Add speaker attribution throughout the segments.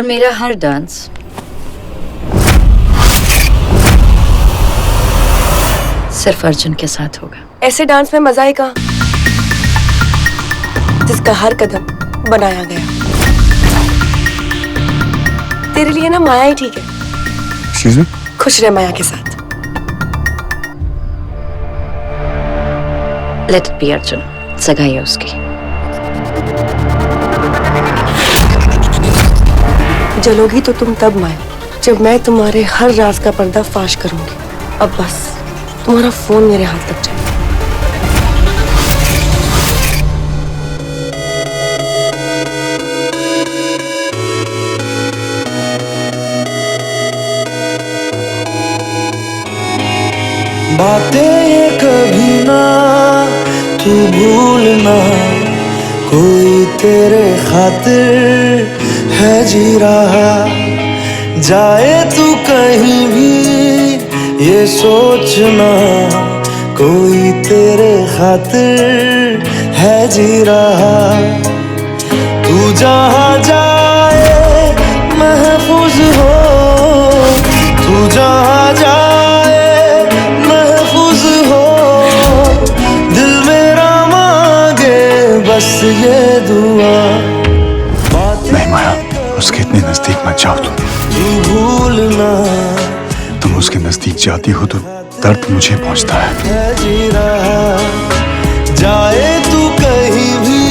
Speaker 1: मेरा हर डांस सिर्फ अर्जुन के साथ होगा।
Speaker 2: ऐसे डांस में मजा आएगा जिसका हर कदम बनाया गया। तेरे लिए ना माया ही ठीक है। खुश रह माया के साथ।
Speaker 1: लेट इट बी अर्जुन, सगाई है उसकी।
Speaker 2: जलोगी तो तुम तब माया जब मैं तुम्हारे हर राज का पर्दा फाश करूंगी। अब बस तुम्हारा फोन मेरे हाथ लग जाए।
Speaker 3: बातें कभी ना तू भूलना, कोई तेरे खातिर है जी रहा। जाए तू कहीं भी ये सोचना, कोई तेरे खातिर है जी रहा। तू जहाँ जाए महफूज हो, तू जहाँ जाए महफूज हो। दिल मेरा मांगे बस ये दुआ।
Speaker 4: नहीं माया, उसके इतने नजदीक मत जाओ तुम।
Speaker 3: तू भूलना,
Speaker 4: तुम उसके नजदीक जाती हो तो दर्द मुझे पहुंचता है।
Speaker 3: जी रहा। जाए तू कहीं भी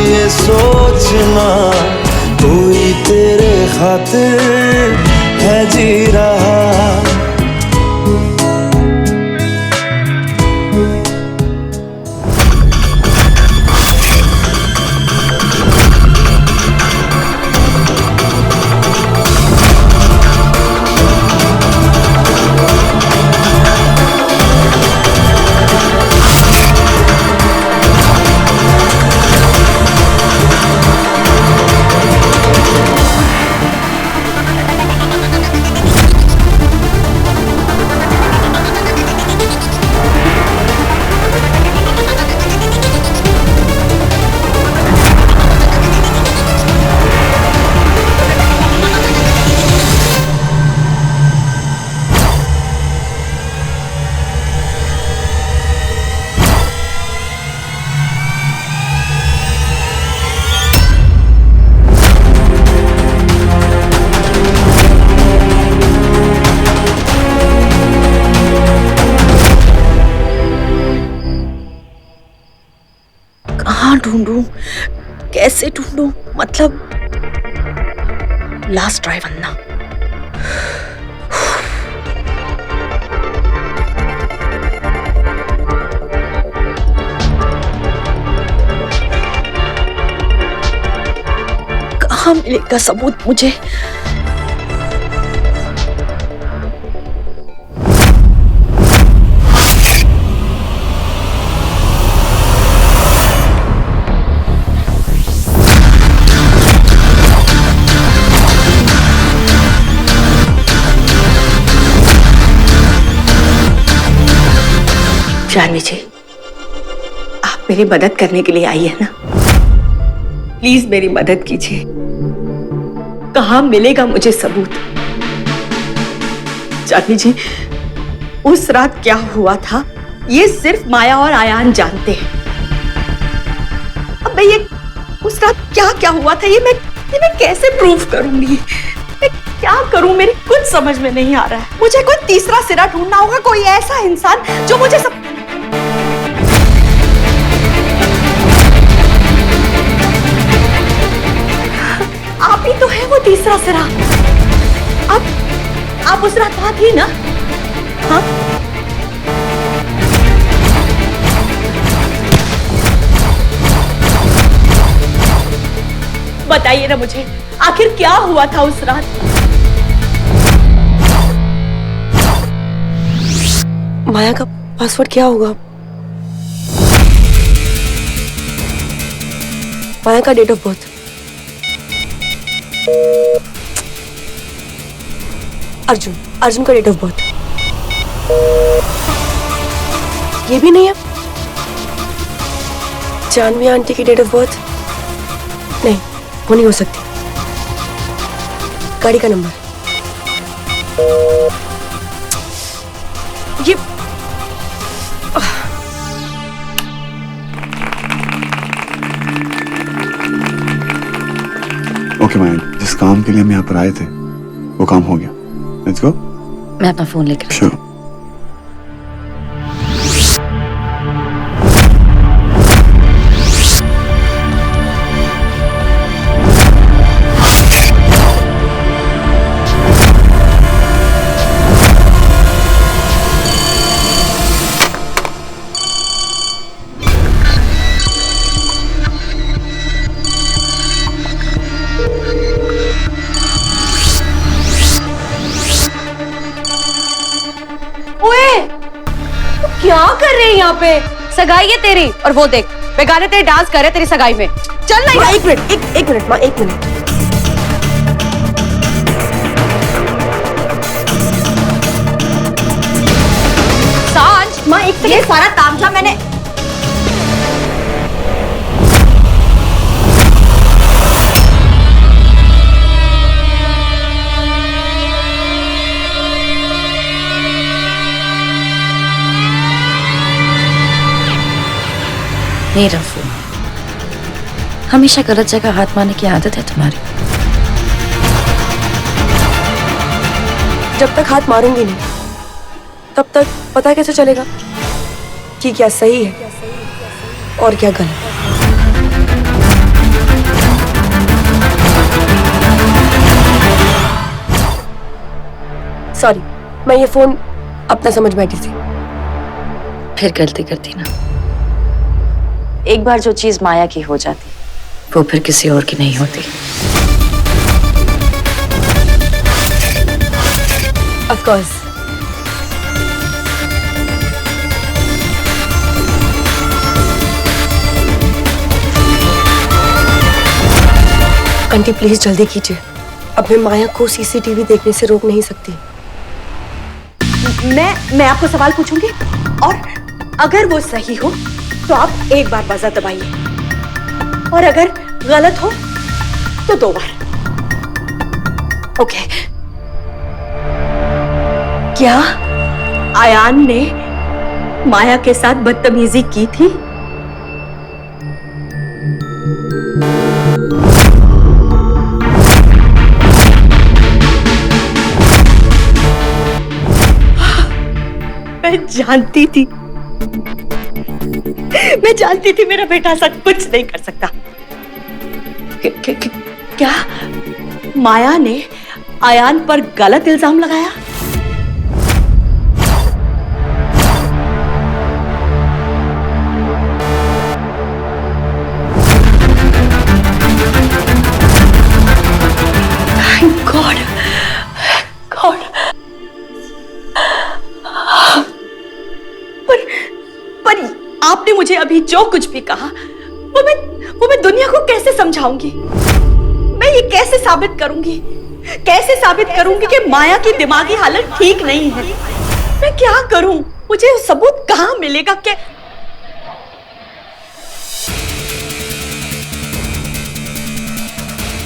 Speaker 3: ये सोचना, कोई तेरे खातिर है जी रहा।
Speaker 1: कहाँ ढूंढूं, कैसे ढूंढूं? मतलब लास्ट ट्राई बनना। कहाँ मिलेगा सबूत मुझे? जानवी जी, आप मेरी मदद करने के लिए आई है ना? प्लीज मेरी मदद कीजिए। कहाँ मिलेगा मुझे सबूत? जानवी जी, उस रात क्या हुआ था ये सिर्फ माया और आयान जानते हैं। अब मैं ये उस रात क्या क्या हुआ था ये मैं कैसे प्रूव करूंगी? मैं क्या करूं? मेरी कुछ समझ में नहीं आ रहा है। मुझे कोई तीसरा सिरा ढूंढना होगा, कोई ऐसा इंसान जो मुझे सब। आप ही तो है वो तीसरा सिरा। आप उस रात वहां थी ना? हाँ? बताइए ना मुझे, आखिर क्या हुआ था उस रात?
Speaker 2: माया का पासवर्ड क्या होगा? माया का डेट ऑफ बर्थ। अर्जुन का डेट ऑफ बर्थ। ये भी नहीं है। जानवी आंटी की डेट ऑफ बर्थ नहीं, वो नहीं हो सकती। गाड़ी का नंबर। ये
Speaker 4: ओके माया, जिस काम के लिए हम यहाँ पर आए थे वो काम हो गया। Let's go.
Speaker 5: मैं अपना फोन लेकर
Speaker 4: श्योर।
Speaker 2: क्या कर रहे हैं यहाँ पे? सगाई है तेरी, और वो देख बेगाने तेरे डांस कर रहे तेरी सगाई में। चल नहीं। एक मिनट, एक मिनट माँ, एक मिनट। सांझ माँ, एक ये सारा तामझाम मैंने
Speaker 5: मेरा फोन। हमेशा गलत जगह हाथ मारने की आदत है तुम्हारी।
Speaker 2: जब तक हाथ मारूंगी नहीं तब तक पता कैसे चलेगा कि क्या सही है और क्या गलत। सॉरी, मैं ये फोन अपना समझ बैठी थी।
Speaker 5: फिर गलती करती ना। एक बार जो चीज माया की हो जाती वो फिर किसी और की नहीं होती।
Speaker 2: Of course. आंटी प्लीज जल्दी कीजिए, अब मैं माया को सीसीटीवी देखने से रोक नहीं सकती।
Speaker 1: मैं आपको सवाल पूछूंगी और अगर वो सही हो तो आप एक बार बज़र दबाइए, और अगर गलत हो तो 2 बार। ओके। क्या आयान ने माया के साथ बदतमीजी की थी? मैं जानती थी मेरा बेटा ऐसा कुछ नहीं कर सकता। क्या माया ने आयान पर गलत इल्जाम लगाया? गॉड गॉड, पर आपने मुझे अभी जो कुछ भी कहा वो मैं दुनिया को कैसे समझाऊंगी? मैं ये कैसे साबित करूंगी कि माया की दिमागी हालत ठीक नहीं है? मैं क्या करूं? मुझे सबूत कहां मिलेगा?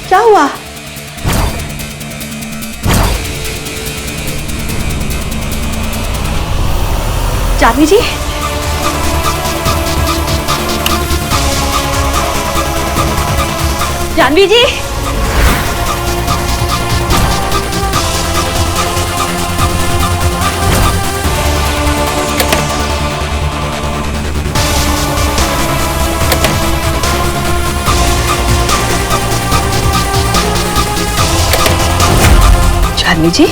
Speaker 1: क्या हुआ? जानवी जी, जानवी जी, जानवी जी,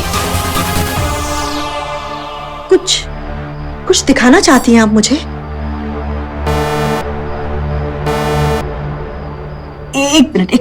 Speaker 1: कुछ दिखाना चाहती हैं आप मुझे? एक मिनट।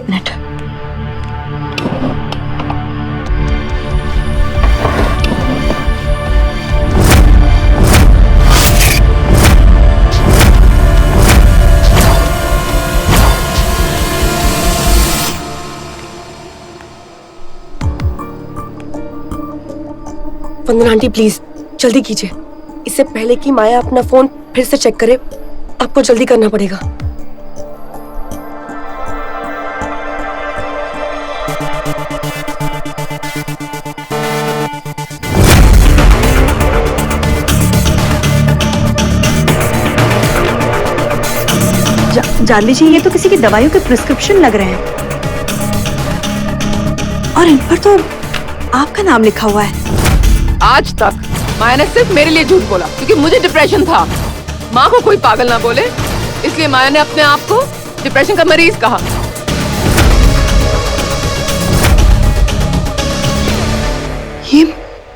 Speaker 2: वंदना आंटी प्लीज जल्दी कीजिए, इससे पहले कि माया अपना फोन फिर से चेक करे आपको जल्दी करना पड़ेगा।
Speaker 1: जानवी जी, ये तो किसी की दवाइयों के प्रिस्क्रिप्शन लग रहे हैं और इन पर तो आपका नाम लिखा हुआ है।
Speaker 6: आज तक माया ने सिर्फ मेरे लिए झूठ बोला क्योंकि मुझे डिप्रेशन था। माँ को कोई पागल ना बोले, इसलिए माया ने अपने आप को डिप्रेशन का मरीज कहा।
Speaker 1: ये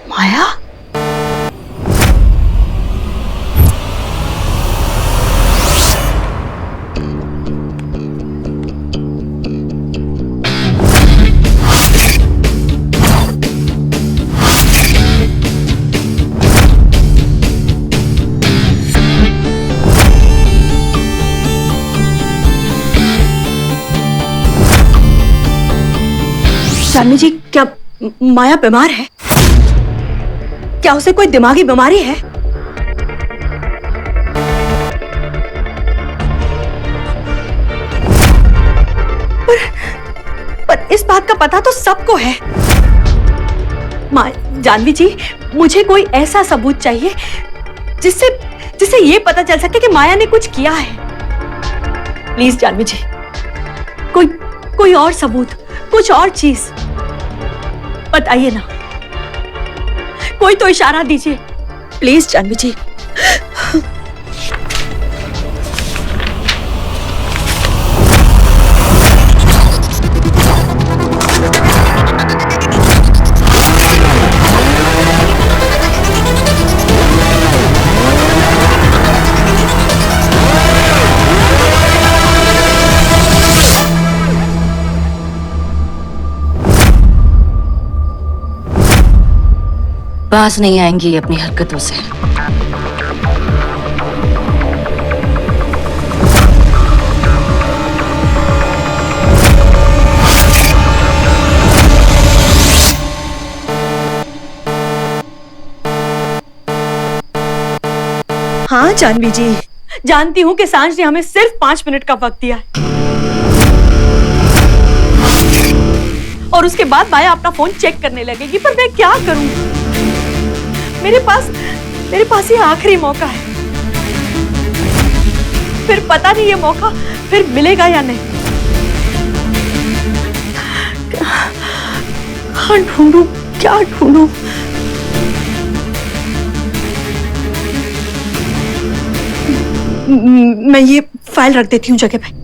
Speaker 1: माया? जानवी जी, क्या माया बीमार है? क्या उसे कोई दिमागी बीमारी है? पर इस बात का पता तो सबको है। जानवी जी, मुझे कोई ऐसा सबूत चाहिए जिससे ये पता चल सके कि माया ने कुछ किया है। प्लीज जानवी जी, कोई और सबूत, कुछ और चीज बताइए ना। कोई तो इशारा दीजिए प्लीज जानवी जी।
Speaker 5: बाज नहीं आएंगी अपनी हरकतों से।
Speaker 1: हाँ जानवी जी, जानती हूँ कि सांझ ने हमें सिर्फ 5 मिनट का वक्त दिया है और उसके बाद माया अपना फोन चेक करने लगेगी। पर मैं क्या करूं? मेरे पास ये आखिरी मौका है। फिर पता नहीं ये मौका फिर मिलेगा या नहीं। कहाँ ढूंढूं, क्या ढूंढूं? मैं ये फाइल रख देती हूँ जगह पे।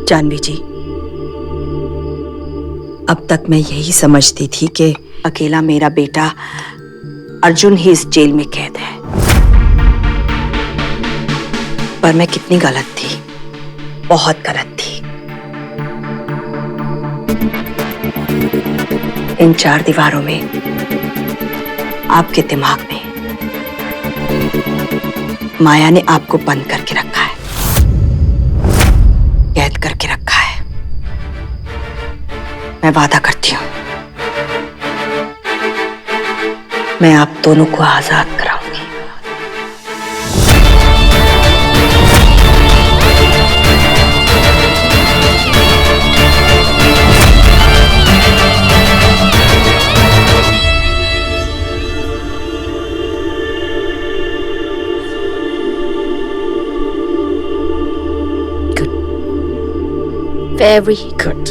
Speaker 2: जानवी जी, अब तक मैं यही समझती थी कि अकेला मेरा बेटा अर्जुन ही इस जेल में कैद है, पर मैं कितनी गलत थी, बहुत गलत थी। इन 4 दीवारों में, आपके दिमाग में माया ने आपको बंद करके रखा है, कैद करके रखा है। मैं वादा करती हूं, मैं आप दोनों को आजाद कराऊंगी।
Speaker 5: Very good.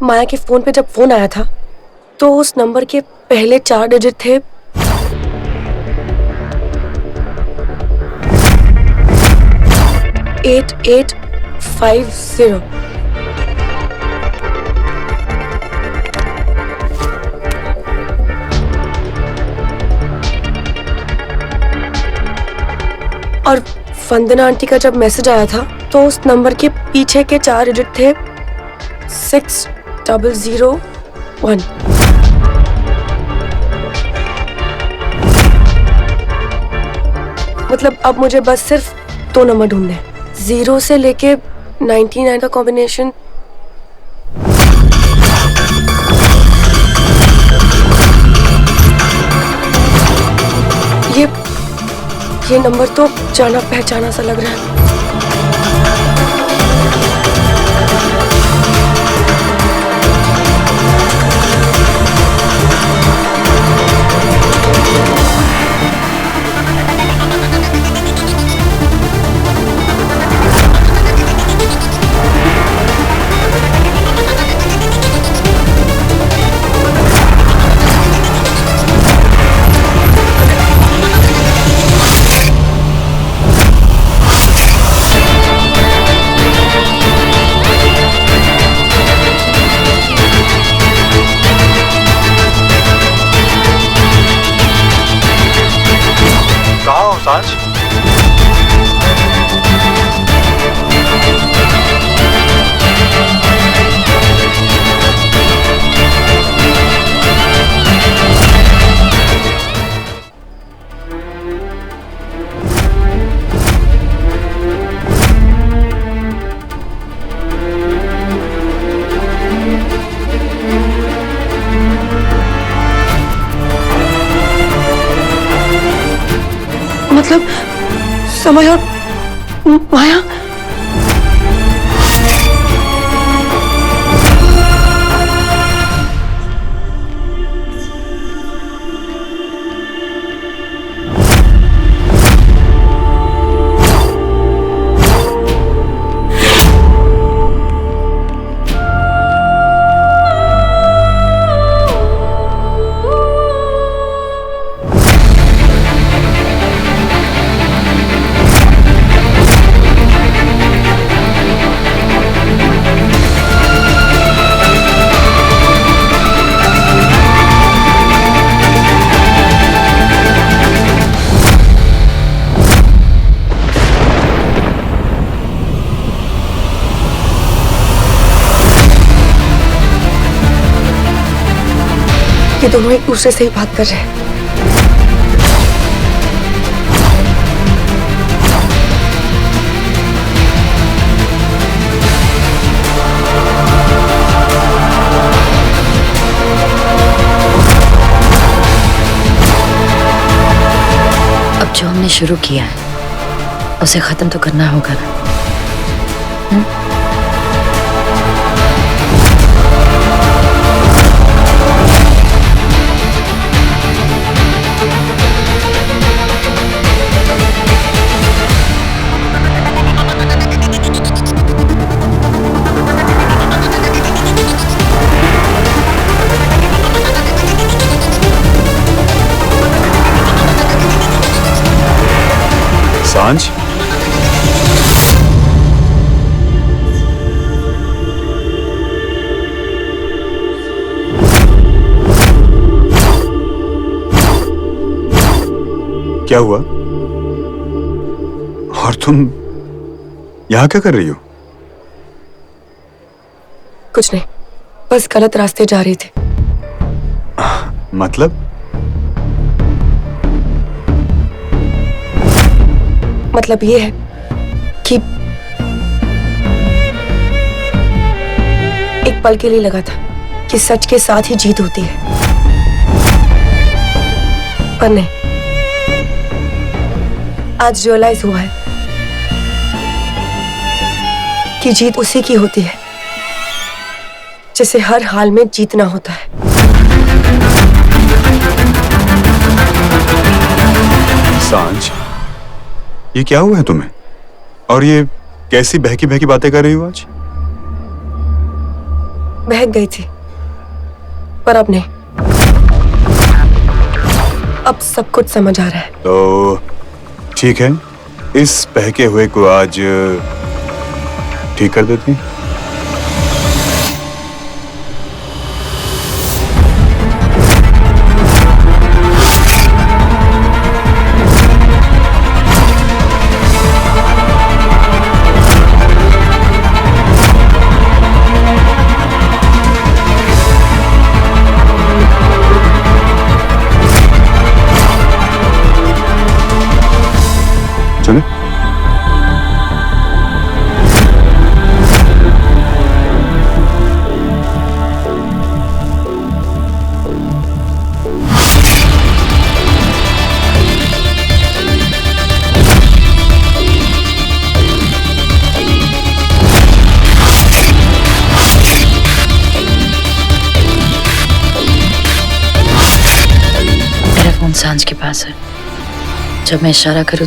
Speaker 2: माया के फोन पे जब फोन आया था तो उस नंबर के पहले 4 डिजिट थे 8850। और वंदना आंटी का जब मैसेज आया था तो उस नंबर के पीछे के 4 डिजिट थे 6 0001। मतलब अब मुझे बस सिर्फ 2 नंबर ढूंढने हैं, 0 से लेके 99 का कॉम्बिनेशन। ये नंबर तो जाना पहचाना सा लग रहा है।
Speaker 4: सांझ,
Speaker 2: मतलब समय और माया। ये दोनों एक दूसरे से ही बात कर रहे हैं।
Speaker 5: अब जो हमने शुरू किया है उसे खत्म तो करना होगा ना।
Speaker 4: सांझ, क्या हुआ? और तुम यहां क्या कर रही हो?
Speaker 2: कुछ नहीं, बस गलत रास्ते जा रही थी। मतलब ये है कि एक पल के लिए लगा था कि सच के साथ ही जीत होती है, पर नहीं, आज रियलाइज हुआ है कि जीत उसी की होती है जिसे हर हाल में जीतना होता है।
Speaker 4: सांझ, ये क्या हुआ है तुम्हें? और ये कैसी बहकी बहकी बातें कर रही हो आज?
Speaker 2: बहक गई थी, पर अब नहीं। अब सब कुछ समझ आ रहा है।
Speaker 4: तो ठीक है, इस बहके हुए को आज ठीक कर देती हैं।
Speaker 5: सांझ के पास है। जब मैं इशारा करूँ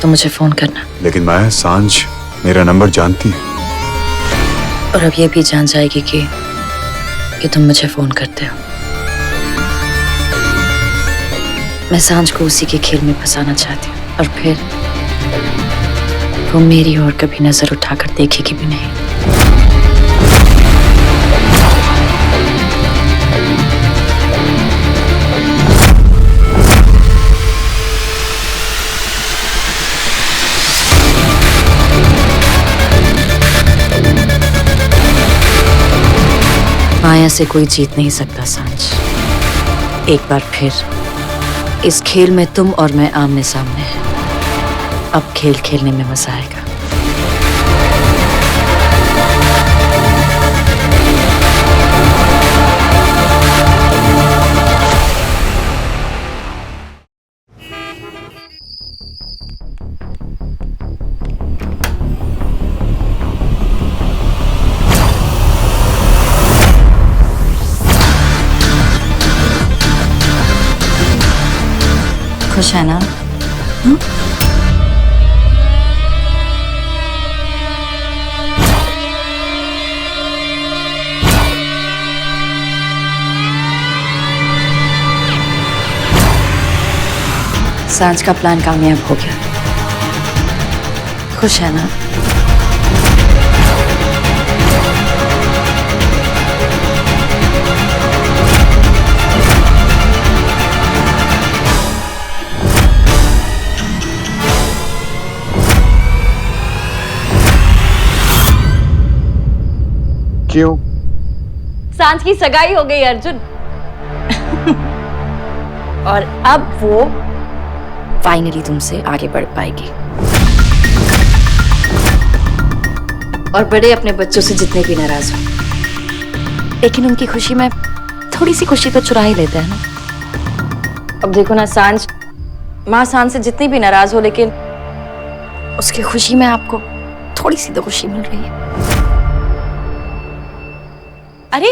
Speaker 5: तो मुझे फोन करना।
Speaker 4: लेकिन माया, सांझ मेरा नंबर जानती है।
Speaker 5: और अब ये भी जान जाएगी कि तुम मुझे फोन करते हो। मैं सांझ को उसी के खेल में फंसाना चाहती हूँ, और फिर वो मेरी ओर कभी नजर उठाकर देखेगी भी नहीं। माया से कोई जीत नहीं सकता सांझ। एक बार फिर इस खेल में तुम और मैं आमने सामने हैं। अब खेल खेलने में मजा आएगा। खुश है ना? सांझ का प्लान कामयाब हो गया। खुश है ना?
Speaker 4: क्यों?
Speaker 5: सांझ की सगाई हो गई अर्जुन। और अब वो फाइनली तुमसे आगे बढ़ पाएगी। और बड़े अपने बच्चों से जितने भी नाराज हो, लेकिन उनकी खुशी में थोड़ी सी खुशी तो चुरा ही लेते हैं ना। अब देखो ना, सांझ माँ सांझ से जितनी भी नाराज हो, लेकिन उसकी खुशी में आपको थोड़ी सी तो खुशी मिल रही है। अरे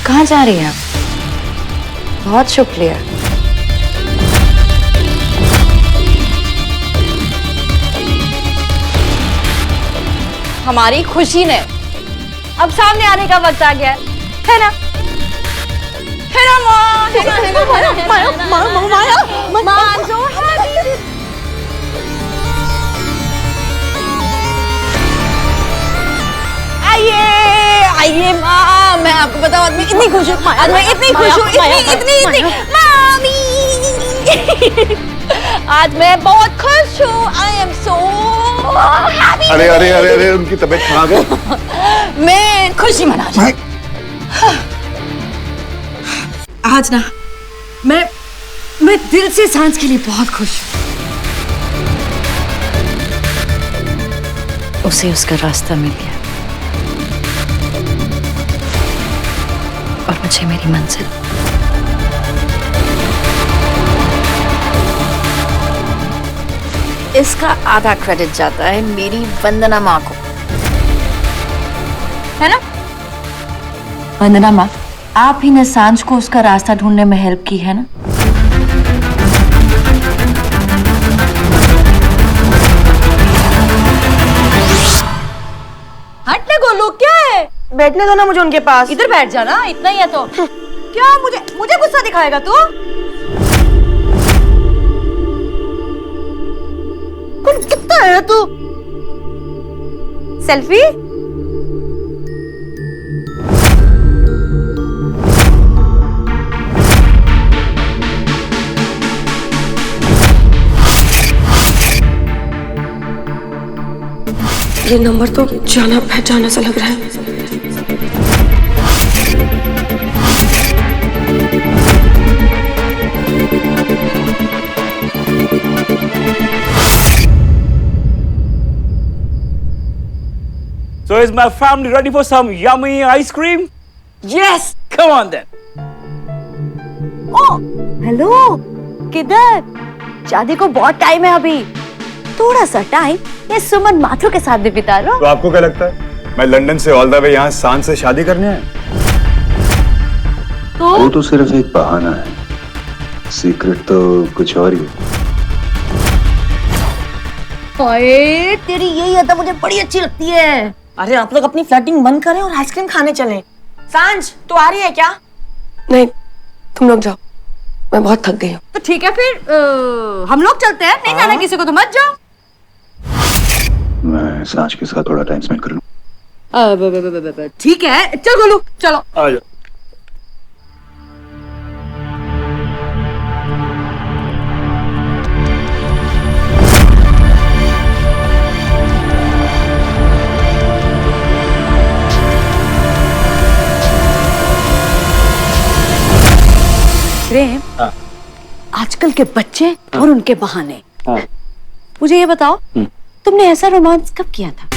Speaker 5: कहाँ जा रही हैं आप? बहुत शुक्रिया। हमारी खुशी ने अब सामने आने का वक्त आ गया है ना? है ना माँ? है ना? है ना? माँ जो है। आइए माँ, मैं आपको बताऊँ, आज मैं इतनी खुश हूँ, आज मैं इतनी खुश हूँ, इतनी मामी। आज मैं बहुत खुश हूँ। I am so happy.
Speaker 4: अरे अरे अरे अरे, उनकी तबीयत खराब है।
Speaker 5: मैं खुशी मना रही हूँ। आज ना मैं दिल से सांझ के लिए बहुत खुश हूँ। उसे उसका रास्ता मिल गया और मुझे मेरी मंजिल। इसका आधा क्रेडिट जाता है मेरी वंदना माँ को, है ना? वंदना माँ, आप ही ने सांझ को उसका रास्ता ढूंढने में हेल्प की है ना? हटने को लोग क्या है?
Speaker 2: बैठने दो ना मुझे उनके पास।
Speaker 5: इधर बैठ जाना, इतना ही है तो।
Speaker 2: क्या मुझे गुस्सा दिखाएगा तू? कौन कितना है तू? सेल्फी? ये नंबर तो जाना पहचाना सा लग रहा है।
Speaker 7: So is my family ready for some yummy ice cream?
Speaker 2: Yes!
Speaker 7: Come on then.
Speaker 2: ओ, हेलो, किधर? शादी को बहुत टाइम है अभी।
Speaker 1: थोड़ा सा टाइम ये सुमन माथुर के साथ भी बिता लो।
Speaker 4: तो आपको क्या लगता है मैं लंदन से ऑल द वे यहाँ सांझ से शादी करने आया? वो तो सिर्फ एक बहाना है, सीक्रेट तो कुछ और ही है।
Speaker 1: ओए तेरी यही अदा मुझे बड़ी अच्छी लगती है।
Speaker 2: अरे आप लोग अपनी फ्लर्टिंग बंद करें और आइसक्रीम खाने चलें। सांझ तू आ रही है क्या? नहीं, तुम लोग जाओ, मैं बहुत थक गई हूँ।
Speaker 1: तो ठीक है फिर हम लोग चलते हैं। नहीं जाना किसी को तो मत जाओ।
Speaker 4: मैं सांझ के साथ थोड़ा टाइम स्पेंड कर लूं।
Speaker 1: ठीक है चल गोलू चलो।
Speaker 7: आ जाओ।
Speaker 1: प्रेम, आजकल के बच्चे और उनके बहाने। मुझे ये बताओ तुमने ऐसा रोमांस कब किया था?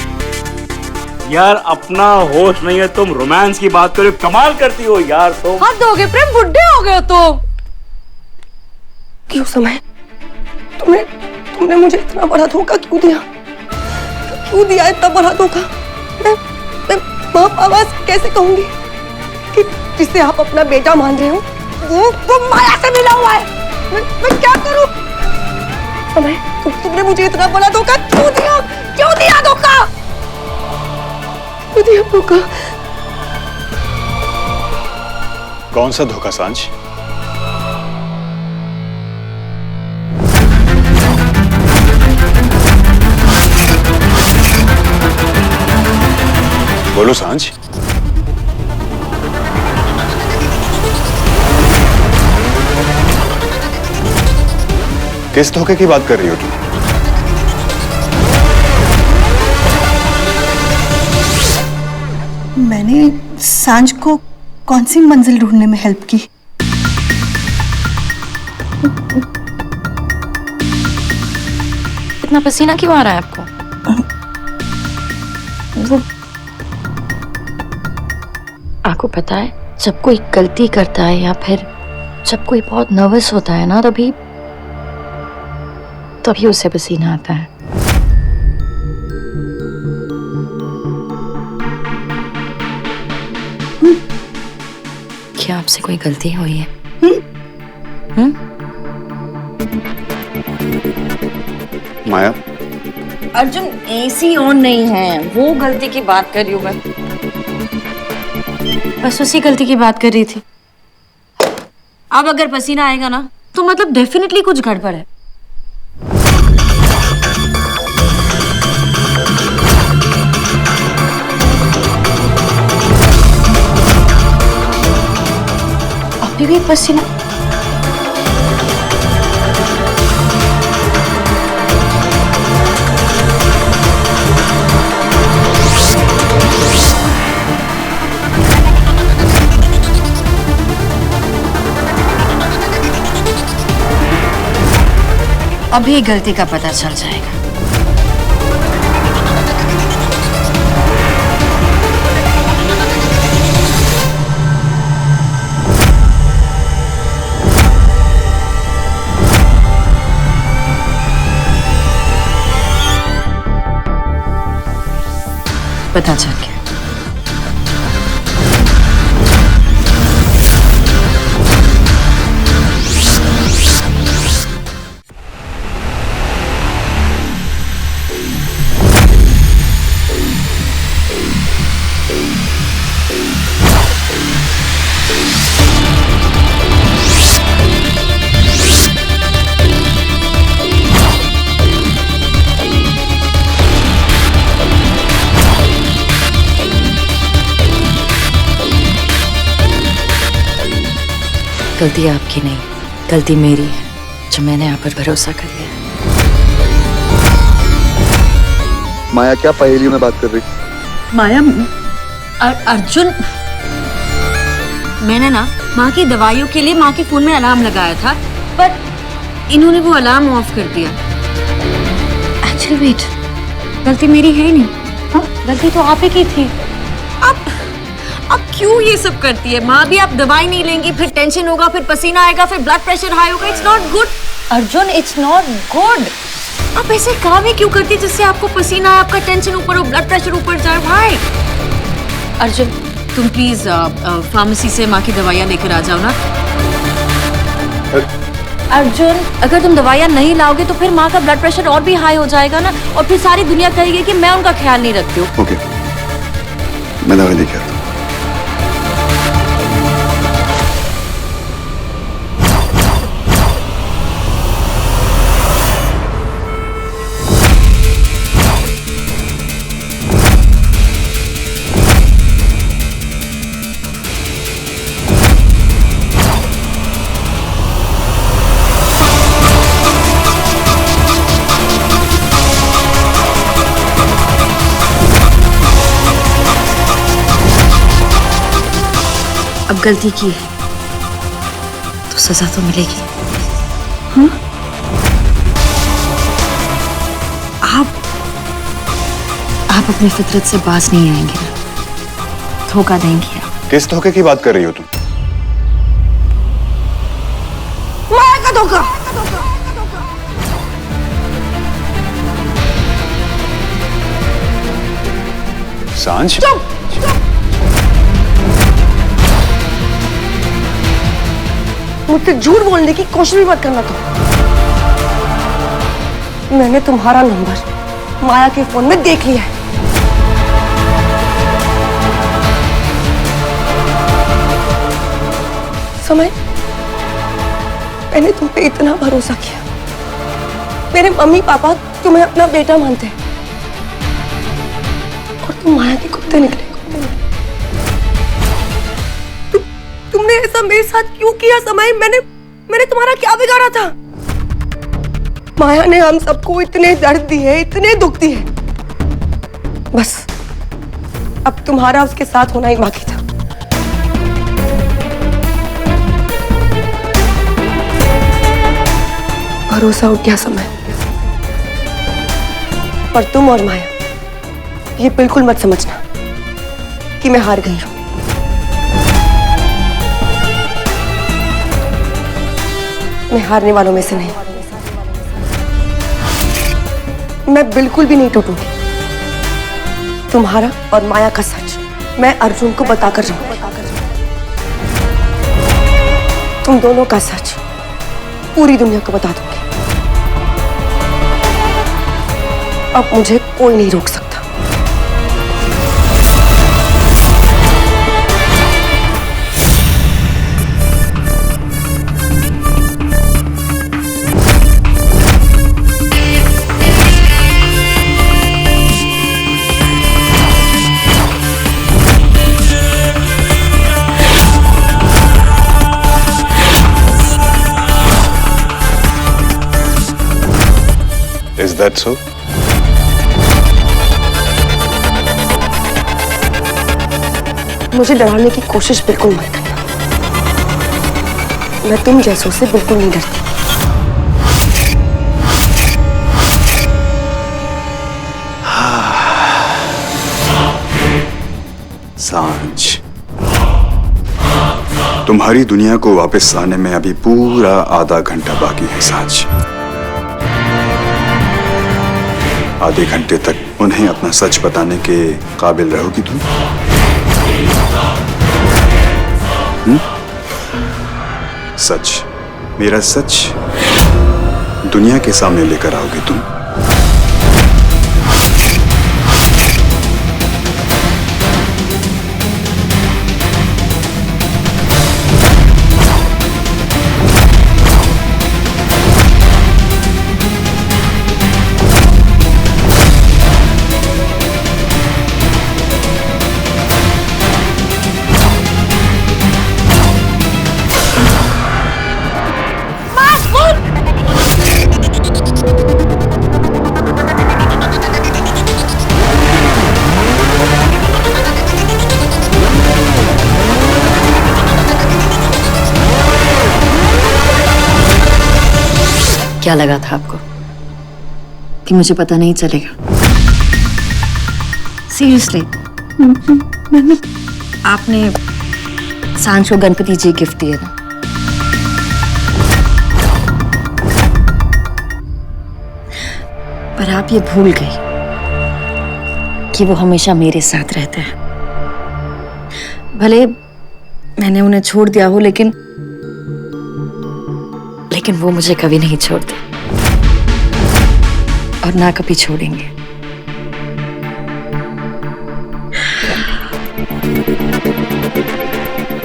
Speaker 7: यार अपना होश नहीं है, तुम रोमांस की बात करो, कमाल करती हो यार तुम।
Speaker 1: हद हो गए प्रेम, बुढ़े हो गए हो तुम।
Speaker 2: क्यों समय, तुमने मुझे इतना बड़ा धोखा क्यों दिया? क्यों दिया इतना बड़ा धोखा? मैं माँ बाबा कैसे कहूंगी कि जिसे आप अपना बेटा मान रहे हो वो माया से मिला हुआ है? मैं क्या करूं? समय, तुमने मुझे इतना बड़ा धोखा क्यों दिया? क्यों दिया धोखा? क्यों दिया धोखा?
Speaker 4: कौन सा धोखा सांझ? बोलो सांझ। किस धोखे की बात कर रही हो तुम?
Speaker 8: मैंने सांझ को कौन सी मंजिल ढूंढने में हेल्प की?
Speaker 5: इतना पसीना क्यों आ रहा है आपको?
Speaker 8: वो
Speaker 5: आपको पता है जब कोई गलती करता है या फिर जब कोई बहुत नर्वस होता है ना तभी उसे पसीना आता है। क्या आपसे कोई गलती हुई है?
Speaker 4: माया,
Speaker 5: अर्जुन एसी ऑन नहीं है, वो गलती की बात कर रही हूँ मैं।
Speaker 1: बस उसी गलती की बात कर रही थी। अब अगर पसीना आएगा ना तो मतलब डेफिनेटली कुछ गड़बड़ है। अभी भी पसीना। अभी गलती का पता चल जाएगा। पता चल गया। गलती आपकी नहीं, गलती मेरी है जो मैंने आप पर भरोसा कर लिया।
Speaker 4: माया क्या पहेलियों में बात कर रही?
Speaker 1: माया, अर्जुन, मैंने ना माँ की दवाइयों के लिए माँ के फोन में अलार्म लगाया था, पर इन्होंने वो अलार्म ऑफ कर दिया। एक्चुअली वेट, गलती मेरी है ही नहीं। हाँ, गलती तो आप ही की थी। अब क्यों ये सब करती है माँ भी? आप दवाई नहीं लेंगी, फिर टेंशन होगा, फिर पसीना आएगा, फिर ब्लड प्रेशर हाई होगा। It's not good Arjun, it's not good.
Speaker 5: आप ऐसे काम ही क्यों करती जिससे आपको पसीना आए, आपका टेंशन ऊपर हो, ब्लड प्रेशर ऊपर जाए? भाई अर्जुन, तुम प्लीज फार्मेसी से माँ की दवाइयाँ लेकर आ जाओ ना। अर्जुन, अगर तुम दवाइयाँ नहीं लाओगे तो फिर माँ का ब्लड प्रेशर और भी हाई हो जाएगा ना, और फिर सारी दुनिया कहेगी कि मैं उनका ख्याल नहीं रखती हूँ।
Speaker 4: ओके, मैं दवाई लेके आता हूँ।
Speaker 5: अब गलती की है तो सजा तो मिलेगी। आप अपनी फितरत से बाज नहीं आएंगे ना, धोखा देंगी आप।
Speaker 4: किस धोखे की बात कर रही हो तुम?
Speaker 2: माया का धोखा।
Speaker 4: सांझ,
Speaker 2: मुझसे झूठ बोलने की कोशिश भी मत करना तुम। मैंने तुम्हारा नंबर माया के फोन में देख लिया है। समय, मैंने तुम पे इतना भरोसा किया। मेरे मम्मी पापा तुम्हें अपना बेटा मानते हैं और तुम माया के कुत्ते निकले। तुमने ऐसा मेरे साथ क्यों किया समय? मैंने तुम्हारा क्या बिगाड़ा था? माया ने हम सबको इतने दर्द दिए, इतने दुख दिए। बस अब तुम्हारा उसके साथ होना ही बाकी था। भरोसा उठ गया समय। पर तुम और माया ये बिल्कुल मत समझना कि मैं हार गई हूं। मैं हारने वालों में से नहीं। मैं बिल्कुल भी नहीं टूटूंगी। तुम्हारा और माया का सच मैं अर्जुन को बताकर रहूंगी। तुम दोनों का सच पूरी दुनिया को बता दूंगी। अब मुझे कोई नहीं रोक सकता।
Speaker 4: Is that so?
Speaker 2: मुझे डराने की कोशिश बिल्कुल मत करना। मैं तुम जैसों से बिल्कुल नहीं डरती।
Speaker 4: सांझ, तुम्हारी दुनिया को वापस आने में अभी पूरा आधा घंटा बाकी है। सांझ, आधे घंटे तक उन्हें अपना सच बताने के काबिल रहोगी तुम? सच, मेरा सच दुनिया के सामने लेकर आओगे तुम?
Speaker 5: क्या लगा था आपको कि मुझे पता नहीं चलेगा? सीरियसली, आपने सांझ को गणपति जी गिफ्ट दिए ना, पर आप ये भूल गई कि वो हमेशा मेरे साथ रहते हैं। भले मैंने उन्हें छोड़ दिया हो, लेकिन वो मुझे कभी नहीं छोड़ते और ना कभी छोड़ेंगे।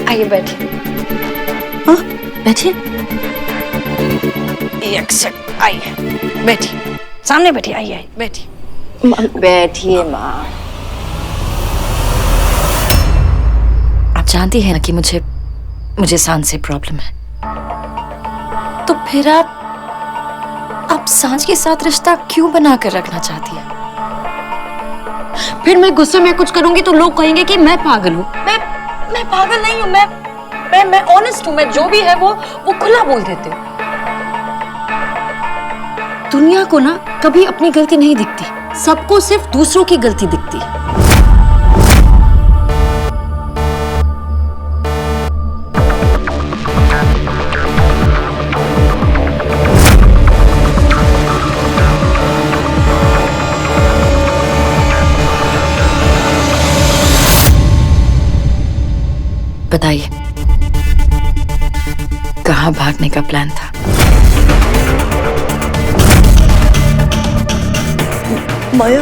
Speaker 5: आइए बैठिए।
Speaker 8: हाँ?
Speaker 5: बैठिए। एक सेकंड, आइए बैठिए, सामने बैठिए। आइए बैठिए। बैठिए माँ। आप जानती हैं ना कि मुझे सांस से प्रॉब्लम है, तो फिर आप सांस के साथ रिश्ता क्यों बनाकर रखना चाहती है? फिर मैं गुस्से में कुछ करूंगी तो लोग कहेंगे कि मैं पागल हूँ। मैं पागल नहीं हूँ, मैं ऑनेस्ट हूँ। मैं जो भी है वो खुला बोल देती हूँ। दुनिया को ना कभी अपनी गलती नहीं दिखती, सबको सिर्फ दूसरों की गलती दिखती है। बताइए, कहाँ भागने का प्लान था?
Speaker 2: माया,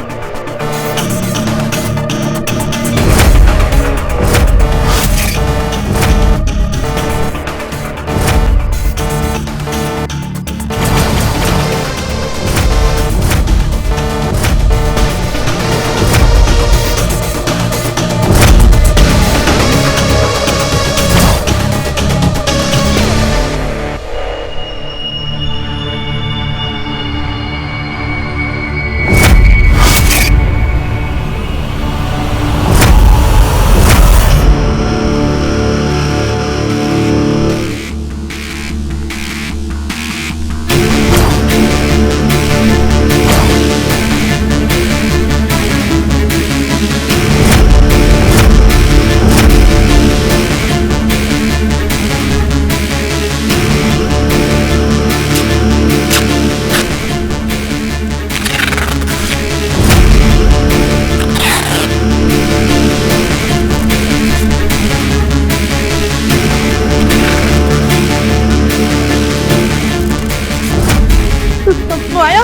Speaker 2: माया,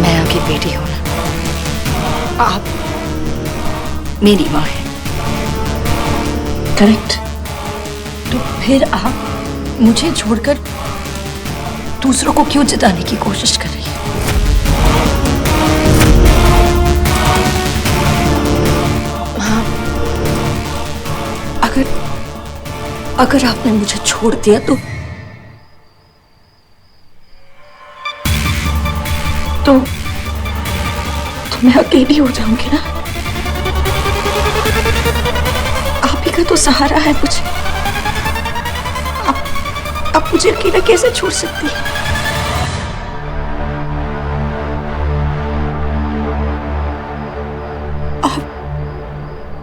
Speaker 5: मैं आपकी बेटी हूं ना, आप मेरी माँ है।
Speaker 8: करेक्ट।
Speaker 5: तो फिर आप मुझे छोड़कर दूसरों को क्यों जिताने की कोशिश कर रही है? हाँ, अगर आपने मुझे छोड़ दिया तो मैं अकेली हो जाऊंगी ना। आप ही का तो सहारा है मुझे। आप मुझे अकेला कैसे छोड़ सकती है?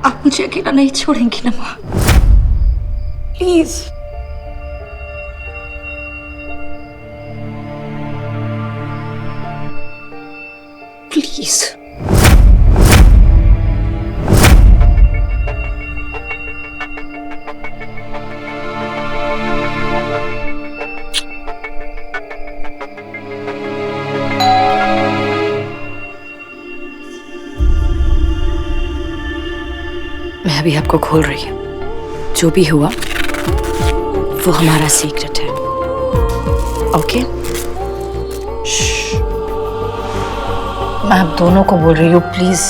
Speaker 5: आप मुझे अकेला नहीं छोड़ेंगी ना माँ? प्लीज। प्लीज। मैं अभी आपको खोल रही हूँ। जो भी हुआ वो हमारा सीक्रेट है। ओके? मैं आप दोनों को बोल रही हूँ, प्लीज।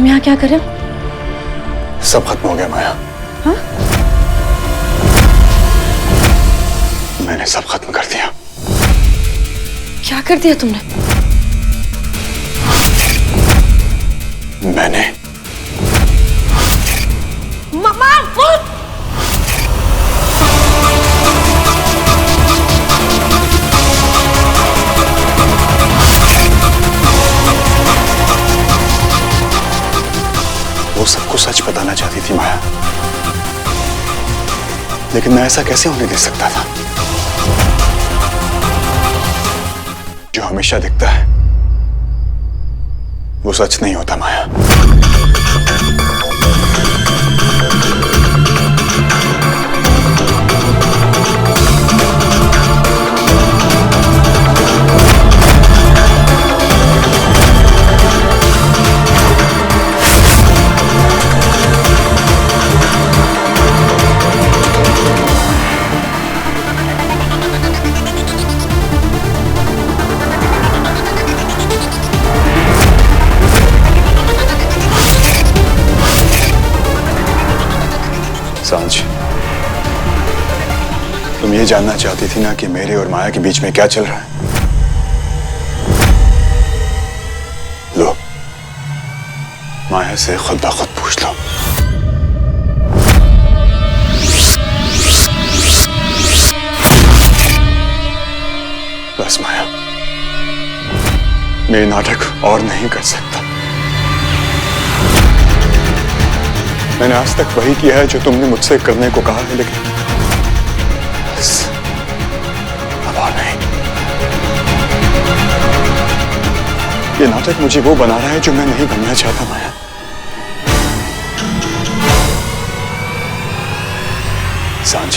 Speaker 5: तुम यहाँ क्या कर रहे हो?
Speaker 4: सब खत्म हो गया माया।
Speaker 5: हाँ?
Speaker 4: मैंने सब खत्म कर दिया।
Speaker 5: क्या कर दिया तुमने?
Speaker 4: मैंने
Speaker 1: मम्मा वो
Speaker 4: सबको सच बताना चाहती थी माया, लेकिन मैं ऐसा कैसे होने दे सकता था? जो हमेशा दिखता है वो सच नहीं होता माया। सांझ, तुम ये जानना चाहती थी ना कि मेरे और माया के बीच में क्या चल रहा है? लो, माया से खुद ब खुद पूछ लो। बस माया, मैं नाटक और नहीं कर सकता। मैंने आज तक वही किया है जो तुमने मुझसे करने को कहा है, लेकिन बस अब और नहीं। ये नाटक मुझे वो बना रहा है जो मैं नहीं बनना चाहता माया। सांझ,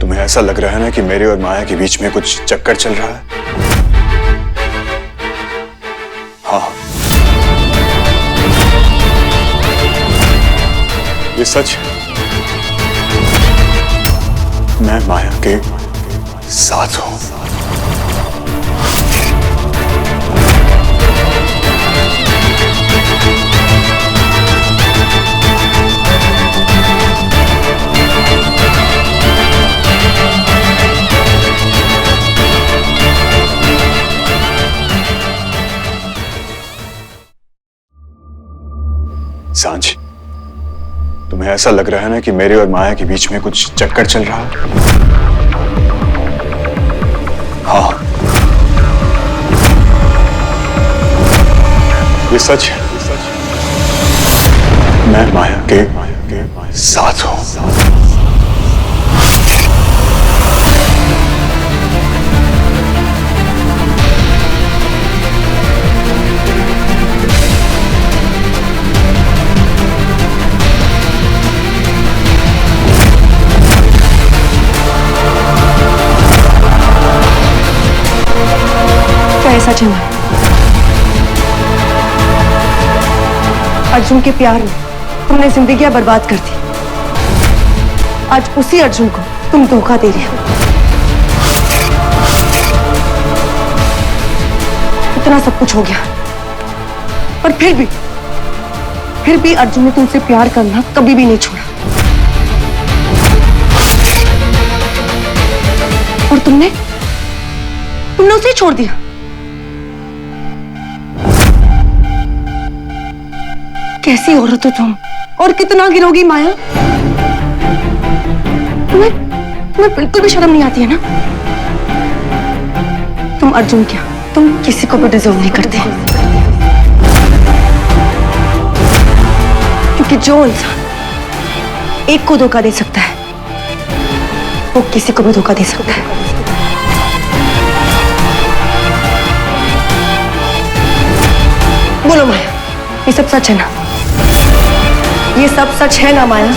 Speaker 4: तुम्हें ऐसा लग रहा है ना कि मेरे और माया के बीच में कुछ चक्कर चल रहा है? हाँ, ये सच है। मैं माया के साथ हूं। सांझ, तुम्हें ऐसा लग रहा है ना कि मेरे और माया के बीच में कुछ चक्कर चल रहा है? हाँ, ये सच है। मैं माया के साथ हूं।
Speaker 2: ऐसा चला अर्जुन के प्यार में तुमने जिंदगियां बर्बाद कर दी। आज उसी अर्जुन को तुम धोखा दे रहे हो। इतना सब कुछ हो गया, पर फिर भी अर्जुन ने तुमसे प्यार करना कभी भी नहीं छोड़ा। और तुमने उसे ही छोड़ दिया। कैसी औरत हो तुम, और कितना गिरोगी माया? तुम्हें बिल्कुल भी शर्म नहीं आती है ना? तुम अर्जुन क्या, तुम किसी को भी डिजर्व नहीं करते। क्योंकि जो इंसान एक को धोखा दे सकता है वो किसी को भी धोखा दे सकता है। बोलो माया, ये सब सच है ना? ये सब सच है ना माया?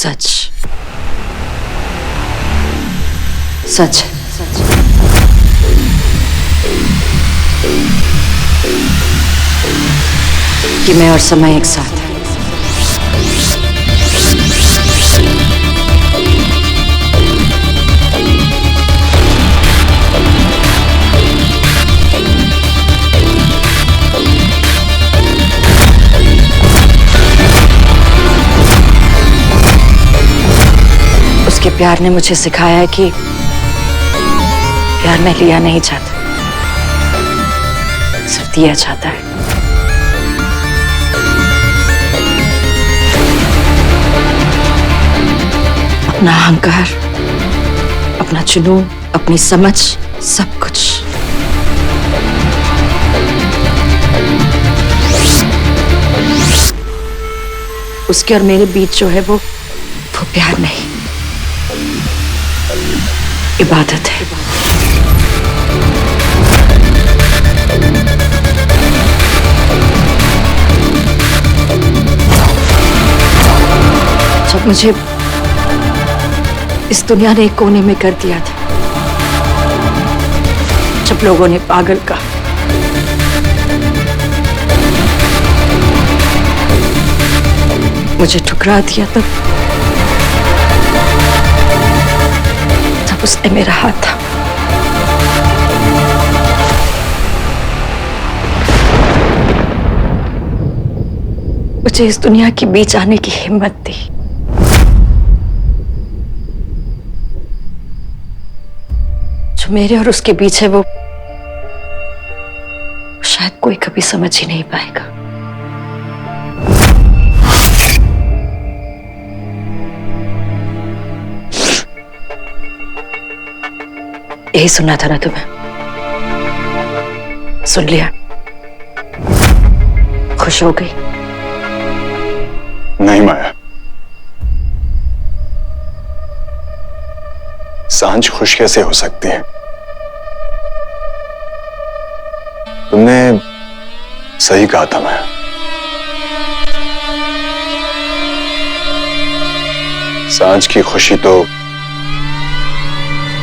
Speaker 5: सच सच कि मैं और समय एक साथ हैं। उसके प्यार ने मुझे सिखाया है कि प्यार में लिया नहीं चाहता, सिर्फ दिया चाहता है। अपना अहंकार, अपना जुनून, अपनी समझ, सब कुछ। उसके और मेरे बीच जो है वो प्यार नहीं, इबादत है। जब मुझे इस दुनिया ने एक कोने में कर दिया था, जब लोगों ने पागल कहा, मुझे ठुकरा दिया, तब उसने मेरा हाथ था। मुझे इस दुनिया के बीच आने की हिम्मत दी। जो मेरे और उसके बीच है वो शायद कोई कभी समझ ही नहीं पाएगा। यही सुनना था ना तुम्हें? सुन लिया? खुश हो गई?
Speaker 4: नहीं माया, सांझ खुश कैसे हो सकती है? तुमने सही कहा था माया। सांझ की खुशी तो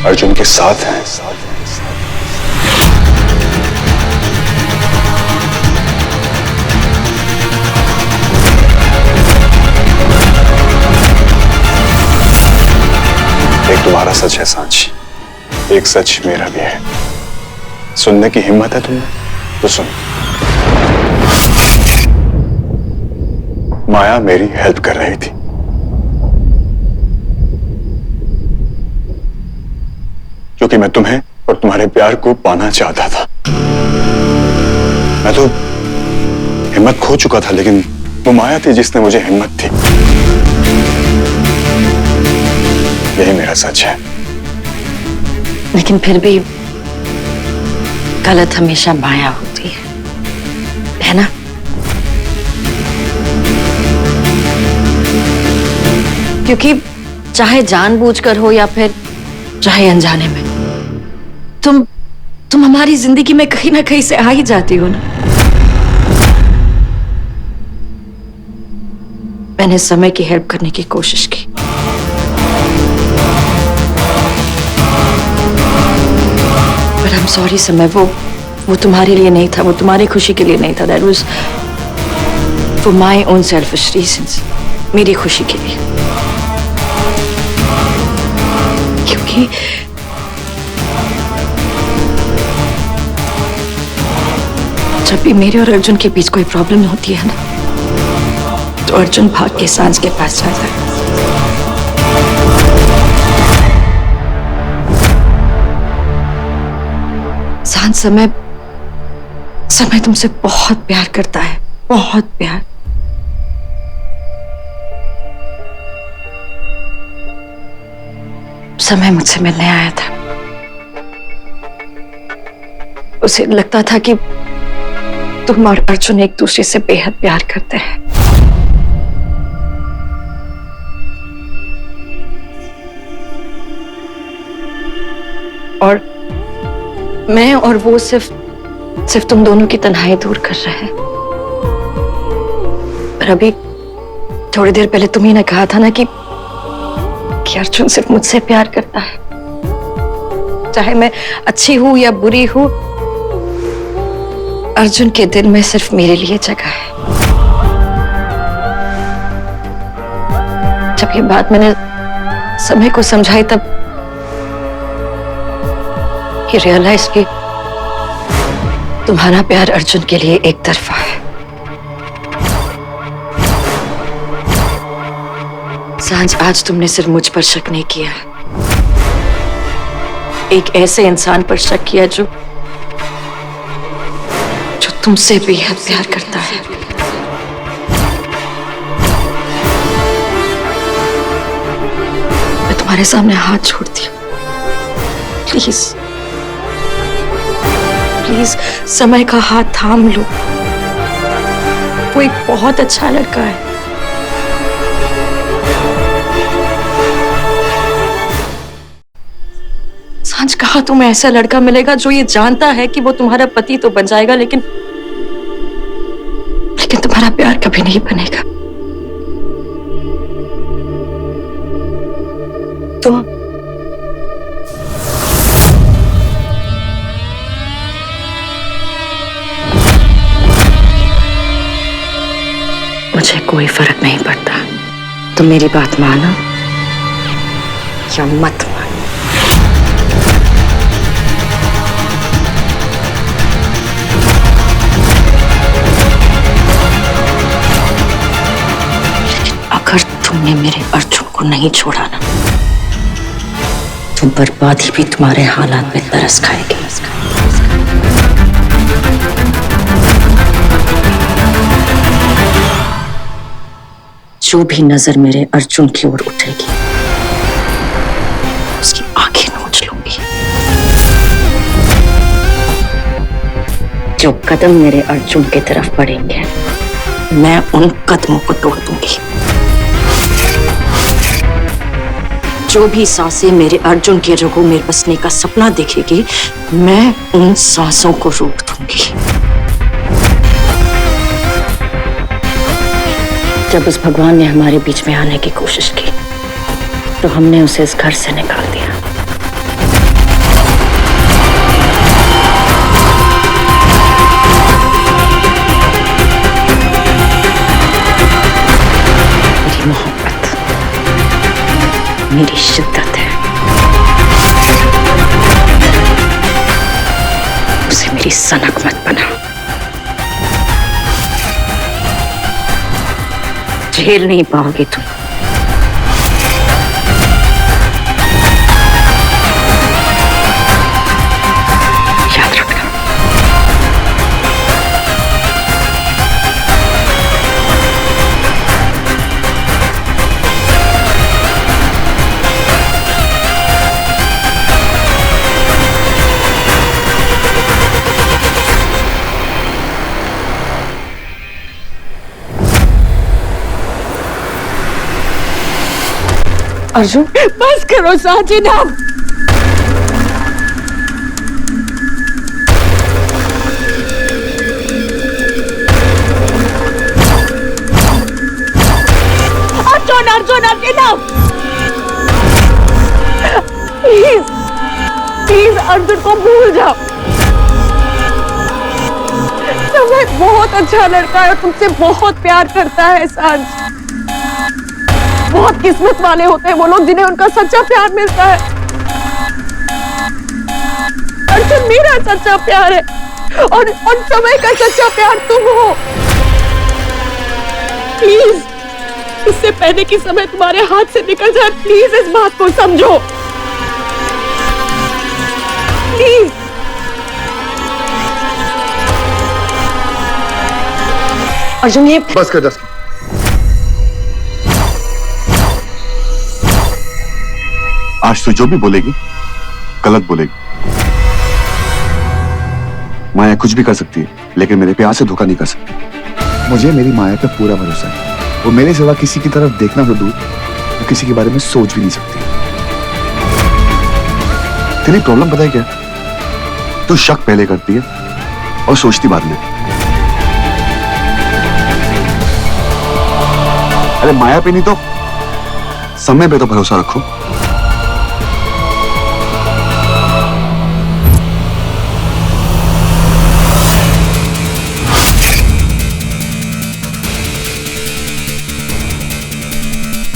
Speaker 4: अर्जुन के साथ है। एक तुम्हारा सच है सांझ, एक सच मेरा भी है। सुनने की हिम्मत है तुम्हें तो सुन। माया मेरी हेल्प कर रही थी, क्योंकि मैं तुम्हें और तुम्हारे प्यार को पाना चाहता था। मैं तो हिम्मत खो चुका था, लेकिन वो माया थी जिसने मुझे हिम्मत दी। यही मेरा सच है।
Speaker 5: लेकिन फिर भी गलत हमेशा माया होती है ना? क्योंकि चाहे जानबूझकर हो या फिर चाहे अनजाने में, तुम हमारी जिंदगी में कहीं ना कहीं से आ ही जाती हो ना। मैंने समय की हेल्प करने की कोशिश की, पर I'm sorry समय, वो तुम्हारे लिए नहीं था, वो तुम्हारी खुशी के लिए नहीं था। That was for my own selfish reasons, मेरी खुशी के लिए। क्योंकि जब भी मेरे और अर्जुन के बीच कोई प्रॉब्लम होती है ना, तो अर्जुन भाग के सांझ के पास जाता है। सांझ समय तुमसे बहुत प्यार करता है, बहुत प्यार। समय मुझसे मिलने आया था। उसे लगता था कि तुम और अर्जुन एक दूसरे से बेहद प्यार करते हैं। और मैं और वो सिर्फ तुम दोनों की तन्हाई दूर कर रहे हैं। पर अभी थोड़ी देर पहले तुम ही ने कहा था ना कि कि अर्जुन सिर्फ मुझसे प्यार करता है। चाहे मैं अच्छी हूं या बुरी हूं, अर्जुन के दिल में सिर्फ मेरे लिए जगह है। जब ये बात मैंने समय को समझाई तब ये रियलाइज की तुम्हारा प्यार अर्जुन के लिए एक तरफा है। सांझ, आज तुमने सिर्फ मुझ पर शक नहीं किया, एक ऐसे इंसान पर शक किया जो तुमसे बेहद प्यार करता है। मैं तुम्हारे सामने हाथ छोड़ती हूँ, प्लीज प्लीज समय का हाथ थाम लो। वो एक बहुत अच्छा लड़का है। सांझ, कहा तुम्हें ऐसा लड़का मिलेगा जो ये जानता है कि वो तुम्हारा पति तो बन जाएगा, लेकिन तुम्हारा प्यार कभी नहीं बनेगा।
Speaker 2: तुम
Speaker 5: मुझे कोई फर्क नहीं पड़ता तुम मेरी बात मानो या मत मानो। अगर तुमने मेरे अर्जुन को नहीं छोड़ा ना, तो बर्बादी भी तुम्हारे हालात में तरस खाएगी। जो भी नजर मेरे अर्जुन की ओर उठेगी, उसकी आंखें नोच लूंगी। जो कदम मेरे अर्जुन की तरफ बढ़ेंगे, मैं उन कदमों को तोड़ दूंगी। जो भी सांसें मेरे अर्जुन के रगों में बसने का सपना देखेगी, मैं उन सांसों को रोक दूंगी। जब उस भगवान ने हमारे बीच में आने की कोशिश की, तो हमने उसे इस घर से निकाल दिया। मेरी मोहब्बत, मेरी शिद्दत है, उसे मेरी सनक मत बना। झेल नहीं पाओगे तुम। याद रखना। अर्जुन, बस करो साथी ना। अर्जुन, प्लीज प्लीज अर्जुन को भूल जाओ। समय बहुत अच्छा लड़का है, तुमसे बहुत प्यार करता है। सांझ, बहुत किस्मत वाले होते हैं वो लोग जिन्हें उनका सच्चा प्यार मिलता है। अर्जुन मेरा सच्चा प्यार है, और समय का सच्चा प्यार तुम हो। प्लीज, इससे पहले कि समय तुम्हारे हाथ से निकल जाए, प्लीज इस बात को समझो। प्लीज। अर्जुन, ये
Speaker 4: बस कर दस। आज तो जो भी बोलेगी गलत बोलेगी। माया कुछ भी कर सकती है, लेकिन मेरे प्यार से धोखा नहीं कर सकती। मुझे मेरी माया पे पूरा भरोसा है। वो मेरे सिवा किसी की तरफ देखना तो दूर, वो किसी के बारे में सोच भी नहीं सकती। तेरी प्रॉब्लम पता है क्या? तू शक पहले करती है और सोचती बाद में। अरे माया पे नहीं तो समय पे तो भरोसा रखो।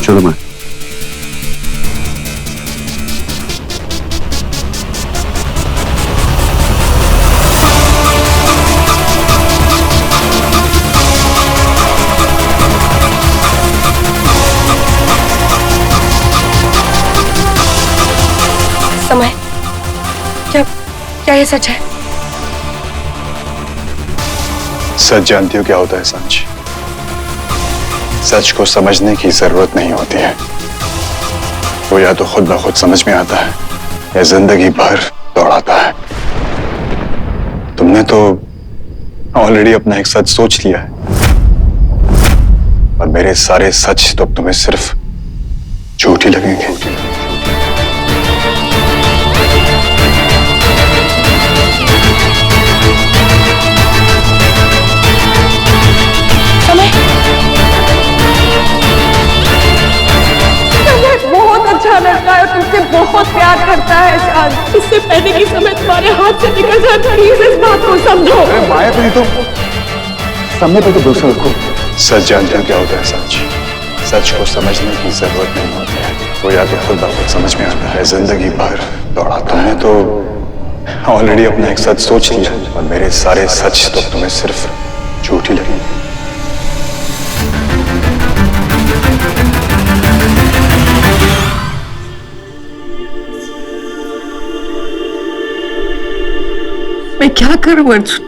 Speaker 4: चलो मैं
Speaker 2: समय, क्या ये सच है?
Speaker 9: सच जानती हो क्या होता है सांची? सच को समझने की जरूरत नहीं होती है, वो या तो खुद ब खुद समझ में आता है या जिंदगी भर दौड़ाता है। तुमने तो ऑलरेडी अपना एक सच सोच लिया है, और मेरे सारे सच तो तुम्हें सिर्फ झूठ ही लगेंगे।
Speaker 2: बहुत अच्छा लड़का है, तुमसे बहुत प्यार करता है शायद। इससे पहले कि समय तुम्हारे हाथ से निकल जाए, प्लीज इस बात को समझो।
Speaker 4: माया पे तो समय पे तो भरोसा रखो।
Speaker 9: सच जानते हो क्या होता है सांची? सच को समझने की जरूरत नहीं होती है, वो या तो खुद ब खुद समझ में आता है, जिंदगी भर दौड़ाता है। तो ऑलरेडी अपना एक सच सोच लिया, और मेरे सारे सच तो तुम्हें सिर्फ झूठ ही लगेंगे।
Speaker 2: मैं क्या करूं अर्जुन?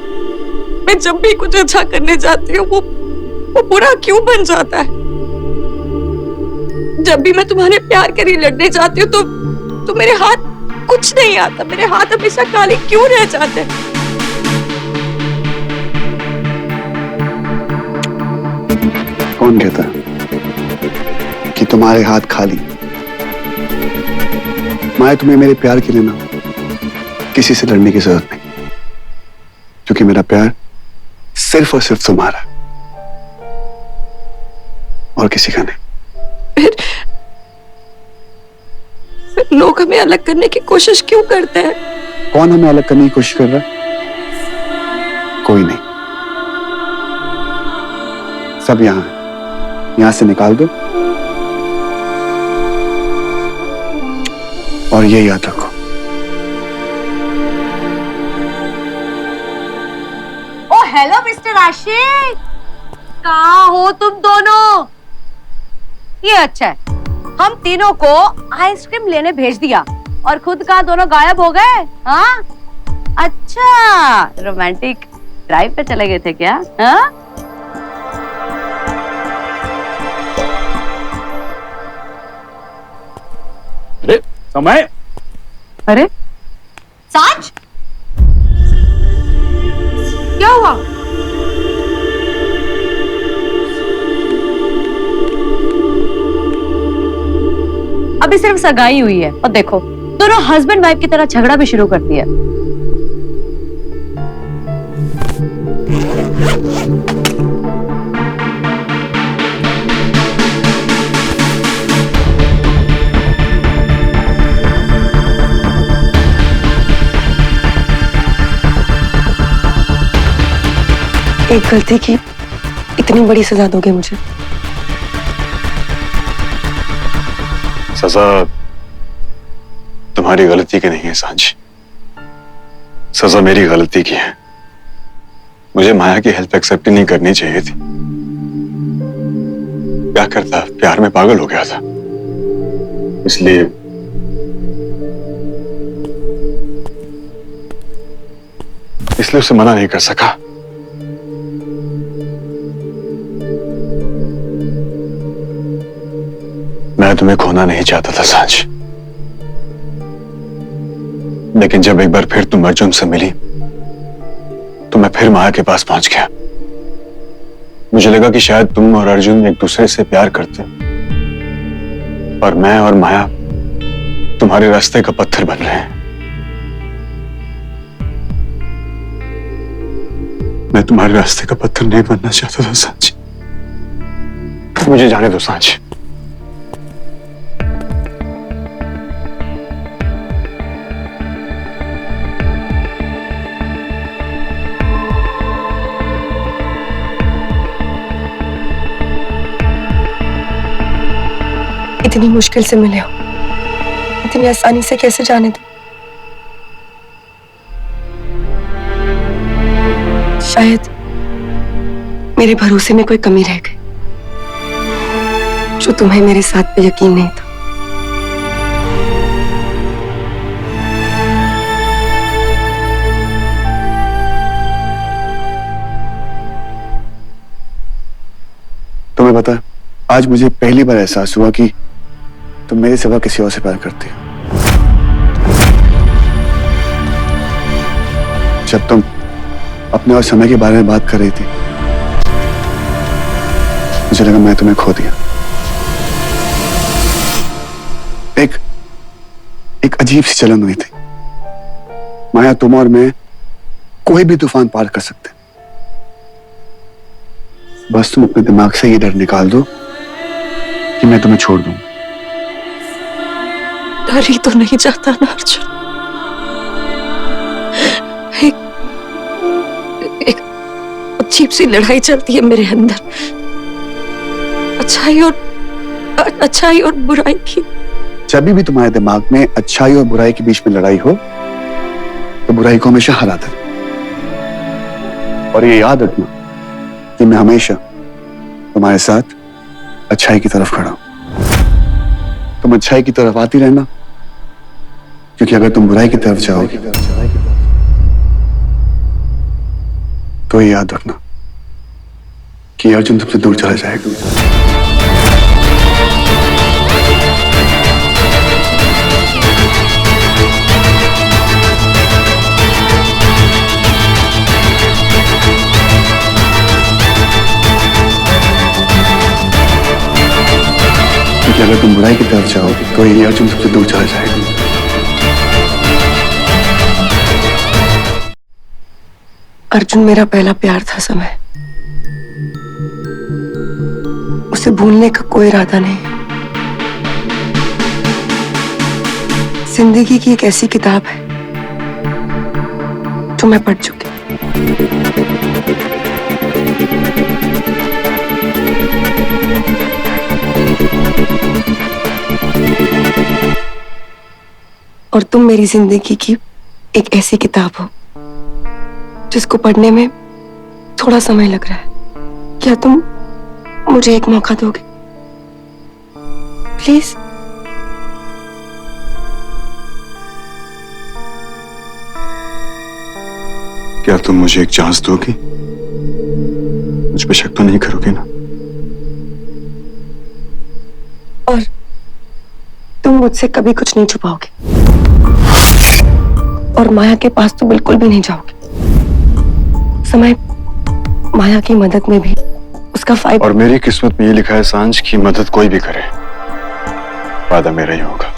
Speaker 2: मैं जब भी कुछ अच्छा करने जाती हूँ वो बुरा क्यों बन जाता है? जब भी मैं तुम्हारे प्यार के लिए लड़ने जाती हूँ तो मेरे हाथ कुछ नहीं आता, मेरे हाथ हमेशा काले क्यों रह जाते हैं?
Speaker 4: कौन कहता है कि तुम्हारे हाथ खाली? माया, तुम्हें मेरे प्यार के लिए ना किसी से लड़ने की जरूरत नहीं, क्योंकि मेरा प्यार सिर्फ और सिर्फ तुम्हारा और किसी का नहीं।
Speaker 2: फिर लोग हमें अलग करने की कोशिश क्यों करते हैं?
Speaker 4: कौन हमें अलग करने की कोशिश कर रहा है? कोई नहीं, सब यहां है, यहां से निकाल दो और ये याद रखो,
Speaker 10: हेलो मिस्टर आशिक, कहाँ हो तुम दोनों? ये अच्छा है, हम तीनों को आइसक्रीम लेने भेज दिया और खुद कहाँ दोनों गायब हो गए? हाँ, अच्छा, रोमांटिक ड्राइव पे चले गए थे क्या? हाँ?
Speaker 7: अरे समय,
Speaker 10: अरे सांच, क्या हुआ? अभी सिर्फ सगाई हुई है और देखो दोनों हस्बैंड वाइफ की तरह झगड़ा भी शुरू कर दिया।
Speaker 2: एक गलती की इतनी बड़ी सजा दोगे मुझे?
Speaker 9: सजा तुम्हारी गलती की नहीं है सांची, सजा मेरी गलती की है। मुझे माया की हेल्प एक्सेप्ट नहीं करनी चाहिए थी। क्या करता, प्यार में पागल हो गया था, इसलिए उसे मना नहीं कर सका। मैं तुम्हें खोना नहीं चाहता था सांच, लेकिन जब एक बार फिर तुम अर्जुन से मिली तो मैं फिर माया के पास पहुंच गया। मुझे लगा कि शायद तुम और अर्जुन एक दूसरे से प्यार करते, और मैं और माया तुम्हारे रास्ते का पत्थर बन रहे हैं। मैं तुम्हारे रास्ते का पत्थर नहीं बनना चाहता था सांची। मुझे जाने दो सांची,
Speaker 2: इतनी मुश्किल से मिले हो, इतनी आसानी से कैसे जाने दो? शायद मेरे भरोसे में कोई कमी रह गई, जो तुम्हें मेरे साथ पे यकीन नहीं था।
Speaker 4: तुम्हें पता है, आज मुझे पहली बार एहसास हुआ कि तुम मेरे सिवा किसी और से प्यार करती हो। जब तुम अपने और समय के बारे में बात कर रही थी, मुझे लगा मैं तुम्हें खो दिया। एक अजीब सी चलन हुई थी। माया, तुम और मैं कोई भी तूफान पार कर सकते, बस तुम अपने दिमाग से ये डर निकाल दो कि मैं तुम्हें छोड़ दूं।
Speaker 2: डर ही तो नहीं जाता ना अर्जुन। एक अजीब सी लड़ाई चलती है मेरे अंदर, अच्छाई और बुराई की।
Speaker 4: जब भी तुम्हारे दिमाग में अच्छाई और बुराई के बीच में लड़ाई हो, तो बुराई को हमेशा हरा देना। और ये याद रखना कि मैं हमेशा तुम्हारे साथ अच्छाई की तरफ खड़ा हूं। तुम अच्छाई की तरफ आती रहना, क्योंकि अगर तुम बुराई की तरफ जाओगे तो ये याद रखना कि अर्जुन तुमसे दूर चला जाएगा। कि अगर तुम बुराई की तरफ जाओगे तो ये अर्जुन तुमसे दूर चला जाएगा।
Speaker 2: अर्जुन मेरा पहला प्यार था समय, उसे भूलने का कोई इरादा नहीं। जिंदगी की एक ऐसी किताब है जो मैं पढ़ चुकी। और तुम मेरी जिंदगी की एक ऐसी किताब हो जिसको पढ़ने में थोड़ा समय लग रहा है। क्या तुम मुझे एक मौका दोगे प्लीज?
Speaker 9: क्या तुम मुझे एक चांस दोगी? मुझ पे शक तो नहीं करोगे ना?
Speaker 2: और तुम मुझसे कभी कुछ नहीं छुपाओगे, और माया के पास तो बिल्कुल भी नहीं जाओगे। समय माया की मदद में भी उसका फायदा।
Speaker 9: और मेरी किस्मत में ये लिखा है सांझ की मदद कोई भी करे, वादा मेरा ही होगा।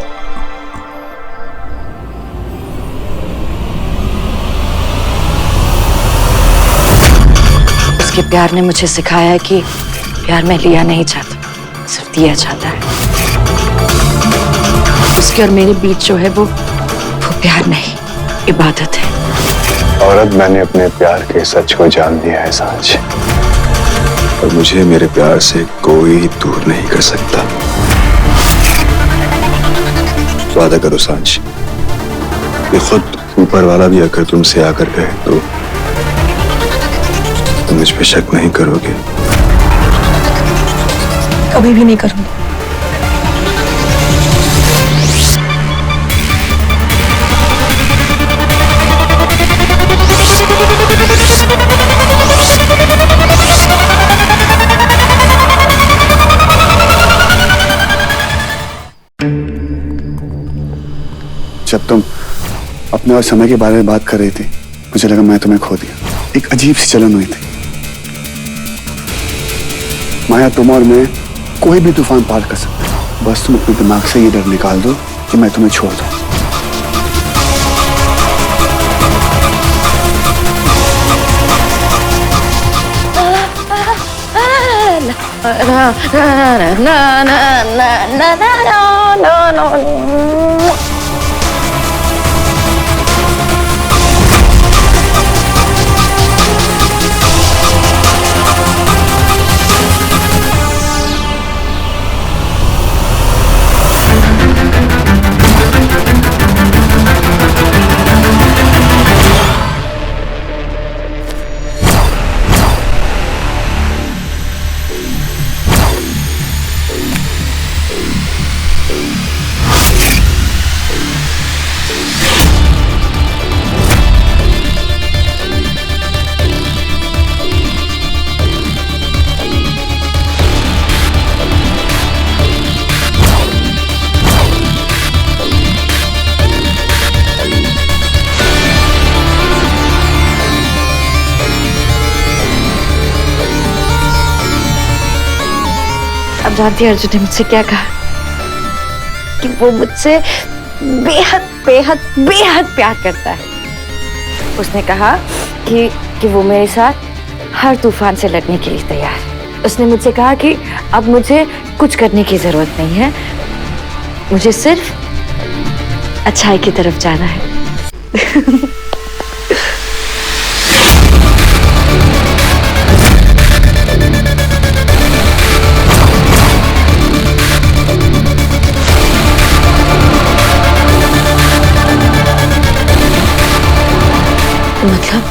Speaker 5: उसके प्यार ने मुझे सिखाया है कि प्यार में लिया नहीं जाता, सिर्फ दिया जाता है। उसके और मेरे बीच जो है वो प्यार नहीं, इबादत है।
Speaker 9: और अब मैंने अपने प्यार के सच को जान लिया है सांझ, और मुझे मेरे प्यार से कोई दूर नहीं कर सकता। वादा करो सांझ कि खुद ऊपर वाला भी अगर तुमसे आकर कहे तो तुम मुझ पे शक नहीं करोगे?
Speaker 2: कभी भी नहीं करूंगी।
Speaker 4: जब तुम अपने और समय के बारे में बात कर रही थी, मुझे लगा मैं तुम्हें खो दिया। एक अजीब सी चलन हुई थी। माया, तुम और मैं कोई भी तूफान पार कर सकते, बस तुम अपने दिमाग से ये डर निकाल दो कि मैं तुम्हें छोड़ दूं।
Speaker 5: जानती है अर्जुन ने मुझसे क्या कहा? कि वो मुझसे बेहद बेहद बेहद प्यार करता है। उसने कहा कि वो मेरे साथ हर तूफान से लड़ने के लिए तैयार है। उसने मुझसे कहा कि अब मुझे कुछ करने की जरूरत नहीं है, मुझे सिर्फ अच्छाई की तरफ जाना है। मतलब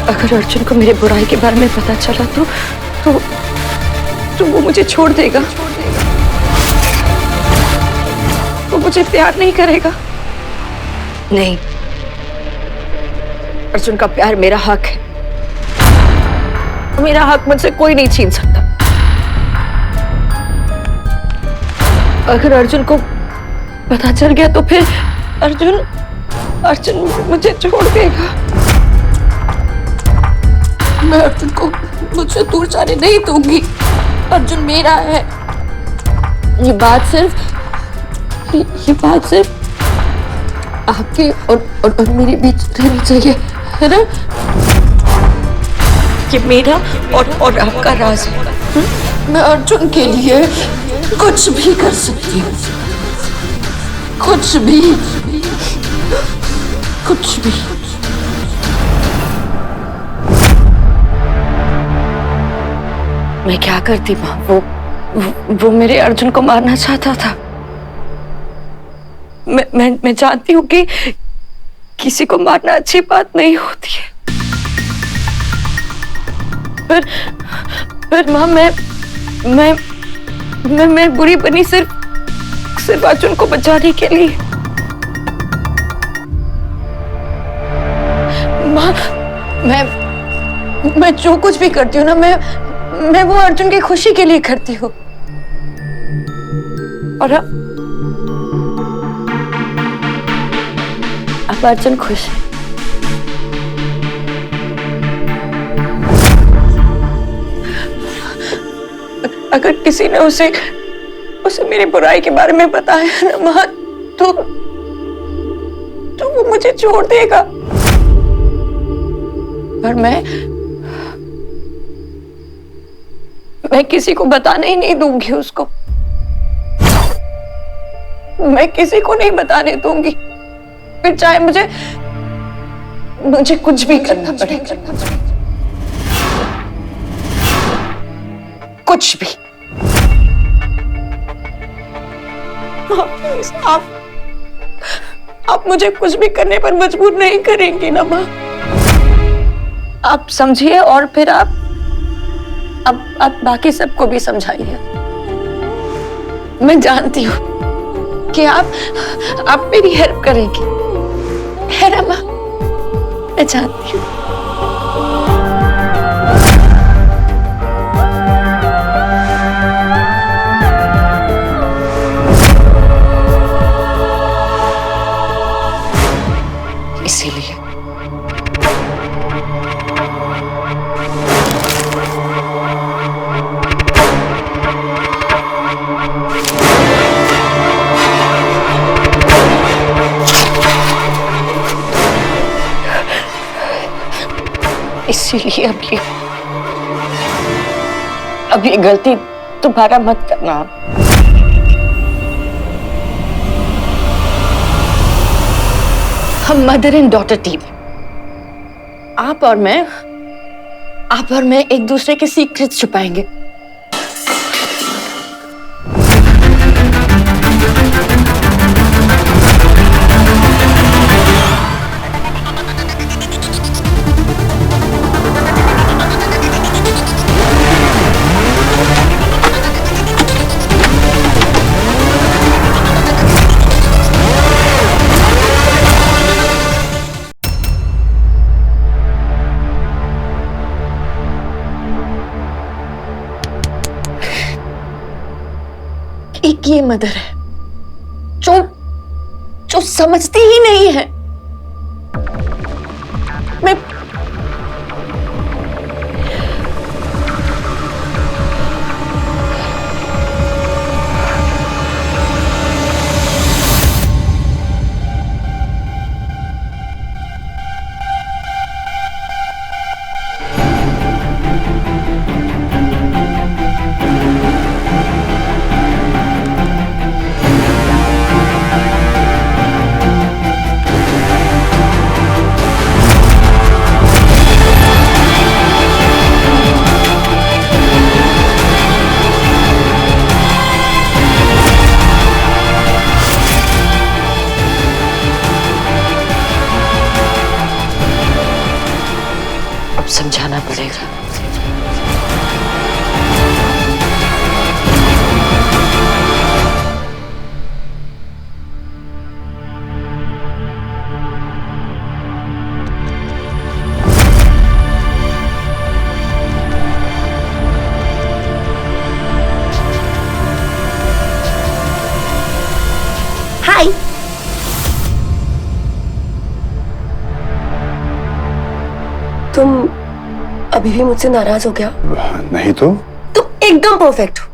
Speaker 5: अगर अर्जुन को मेरे बुराई के बारे में पता चला तो वो मुझे छोड़ देगा, वो मुझे प्यार नहीं करेगा। नहीं, अर्जुन का प्यार मेरा हक है, मेरा हक मुझसे कोई नहीं छीन सकता। अगर अर्जुन को पता चल गया तो फिर अर्जुन मुझे छोड़ देगा। मैं अर्जुन को मुझसे दूर जाने नहीं दूंगी। अर्जुन मेरा है। ये बात सिर्फ आपके और मेरे बीच रहनी चाहिए, है ना? ये मेरा और आपका राज है। मैं अर्जुन के लिए कुछ भी कर सकती हूँ, कुछ भी। मैं क्या करती माँ? वो मेरे अर्जुन को मारना चाहता था। मैं जानती हूँ कि किसी को मारना अच्छी बात नहीं होती है, पर माँ मैं बुरी बनी सिर्फ अर्जुन को बचाने के लिए। माँ, मैं जो कुछ भी करती हूँ ना, मैं वो अर्जुन की खुशी के लिए करती हूँ। और अब अर्जुन खुश है। अगर किसी ने उसे मेरी बुराई के बारे में बताया ना माँ, तो वो मुझे छोड़ देगा। पर मैं किसी को बताने ही नहीं दूंगी उसको। मैं किसी को नहीं बताने दूंगी, फिर चाहे मुझे कुछ भी करना पड़े, कुछ भी। आप मुझे कुछ भी करने पर मजबूर नहीं करेंगी ना माँ? आप समझिए और फिर आप बाकी सबको भी समझाइए। मैं जानती हूँ कि आप मेरी हेल्प करेंगी, है ना माँ? मैं जानती हूँ। इसीलिए अब ये गलती दोबारा मत करना। हम मदर एंड डॉटर टीम, आप और मैं एक दूसरे के सीक्रेट्स छुपाएंगे। एक ये मदर है जो समझती ही नहीं है।
Speaker 2: भी मुझसे नाराज हो गया?
Speaker 9: नहीं तो।
Speaker 2: तुम एकदम परफेक्ट हो।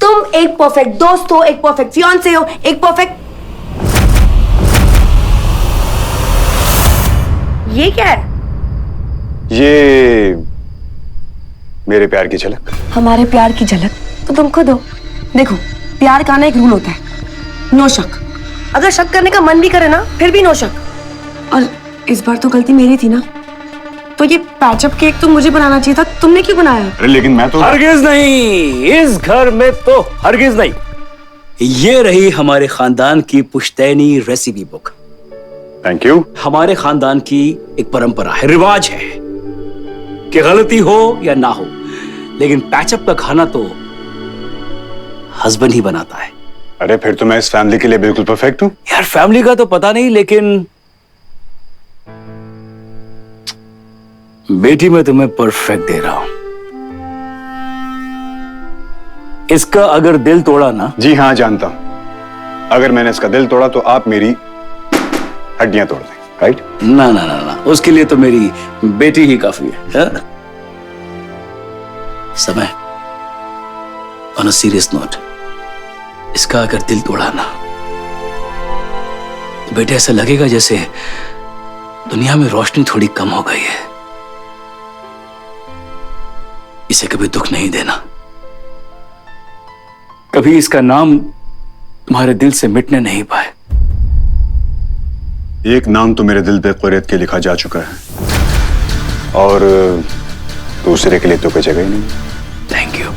Speaker 2: तुम एक परफेक्ट दोस्त हो, एक परफेक्ट फियांसे हो, एक परफेक्ट। ये क्या है?
Speaker 9: ये मेरे प्यार की झलक।
Speaker 2: हमारे प्यार की झलक तो तुम खुद हो। देखो, प्यार का ना एक रूल होता है, नो शक। अगर शक करने का मन भी करे ना, फिर भी नो शक। और इस बार तो गलती मेरी थी ना, तो ये पैचअप केक तो मुझे बनाना चाहिए था, तुमने क्यों बनाया?
Speaker 9: अरे लेकिन मैं तो
Speaker 7: हरगिज नहीं, इस घर में तो हरगिज नहीं। ये रही हमारे खानदान की पुश्तैनी रेसिपी बुक।
Speaker 9: Thank you.
Speaker 7: हमारे खानदान की एक परंपरा है, रिवाज है कि गलती हो या ना हो, लेकिन पैचअप का खाना तो हस्बैंड ही बनाता है।
Speaker 9: अरे फिर तो मैं इस फैमिली के लिए बिल्कुल परफेक्ट हूँ।
Speaker 7: यार फैमिली का तो पता नहीं, लेकिन बेटी मैं तुम्हें परफेक्ट दे रहा हूं। इसका अगर दिल तोड़ा ना।
Speaker 9: जी हाँ जानता हूं, अगर मैंने इसका दिल तोड़ा तो आप मेरी हड्डियां तोड़ दें, राइट?
Speaker 7: ना ना ना ना, उसके लिए तो मेरी बेटी ही काफी है। समय ऑन अ सीरियस नोट, इसका अगर दिल तोड़ा ना तो बेटे ऐसा लगेगा जैसे दुनिया में रोशनी थोड़ी कम हो गई है। इसे कभी दुख नहीं देना, कभी इसका नाम तुम्हारे दिल से मिटने नहीं पाए।
Speaker 9: एक नाम तो मेरे दिल पे कुरैत के लिखा जा चुका है, और दूसरे के लिए तो कोई जगह ही नहीं।
Speaker 7: Thank you.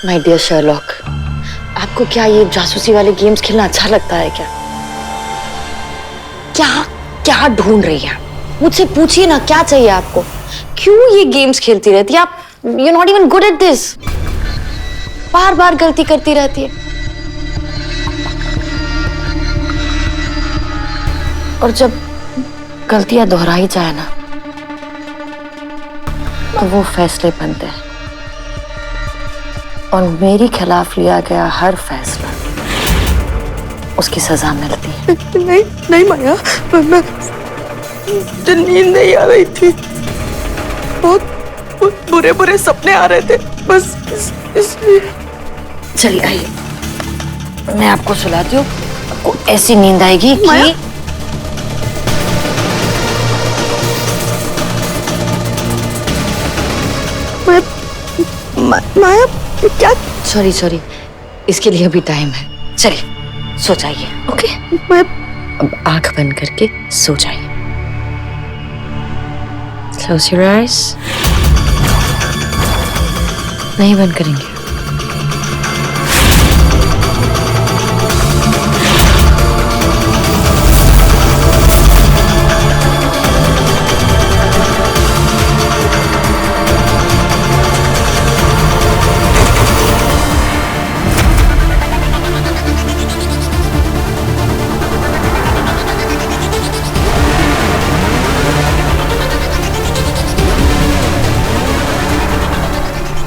Speaker 5: My dear Sherlock, आपको क्या ये जासूसी वाले गेम्स खेलना अच्छा लगता है क्या? क्या क्या ढूंढ रही है? मुझसे पूछिए ना, क्या चाहिए आपको? क्यों ये गेम्स खेलती रहती है आप? You not even good at this. बार बार गलती करती रहती है, और जब गलतियां दोहराई जाए ना तो वो फैसले बनते हैं, और मेरे खिलाफ लिया गया हर फैसला उसकी सजा मिलती है।
Speaker 2: नहीं नहीं माया, मुझे नींद नहीं आ रही थी, बहुत बुरे बुरे सपने आ रहे थे, बस इसलिए।
Speaker 5: चलिए आइए, मैं आपको सुलाती हूँ। आपको ऐसी नींद आएगी कि
Speaker 2: माया क्या?
Speaker 5: सॉरी, इसके लिए अभी टाइम है। चलिए सो जाइए, ओके? अब आंख बंद करके सो जाइए। Close your eyes। नहीं बंद करेंगे।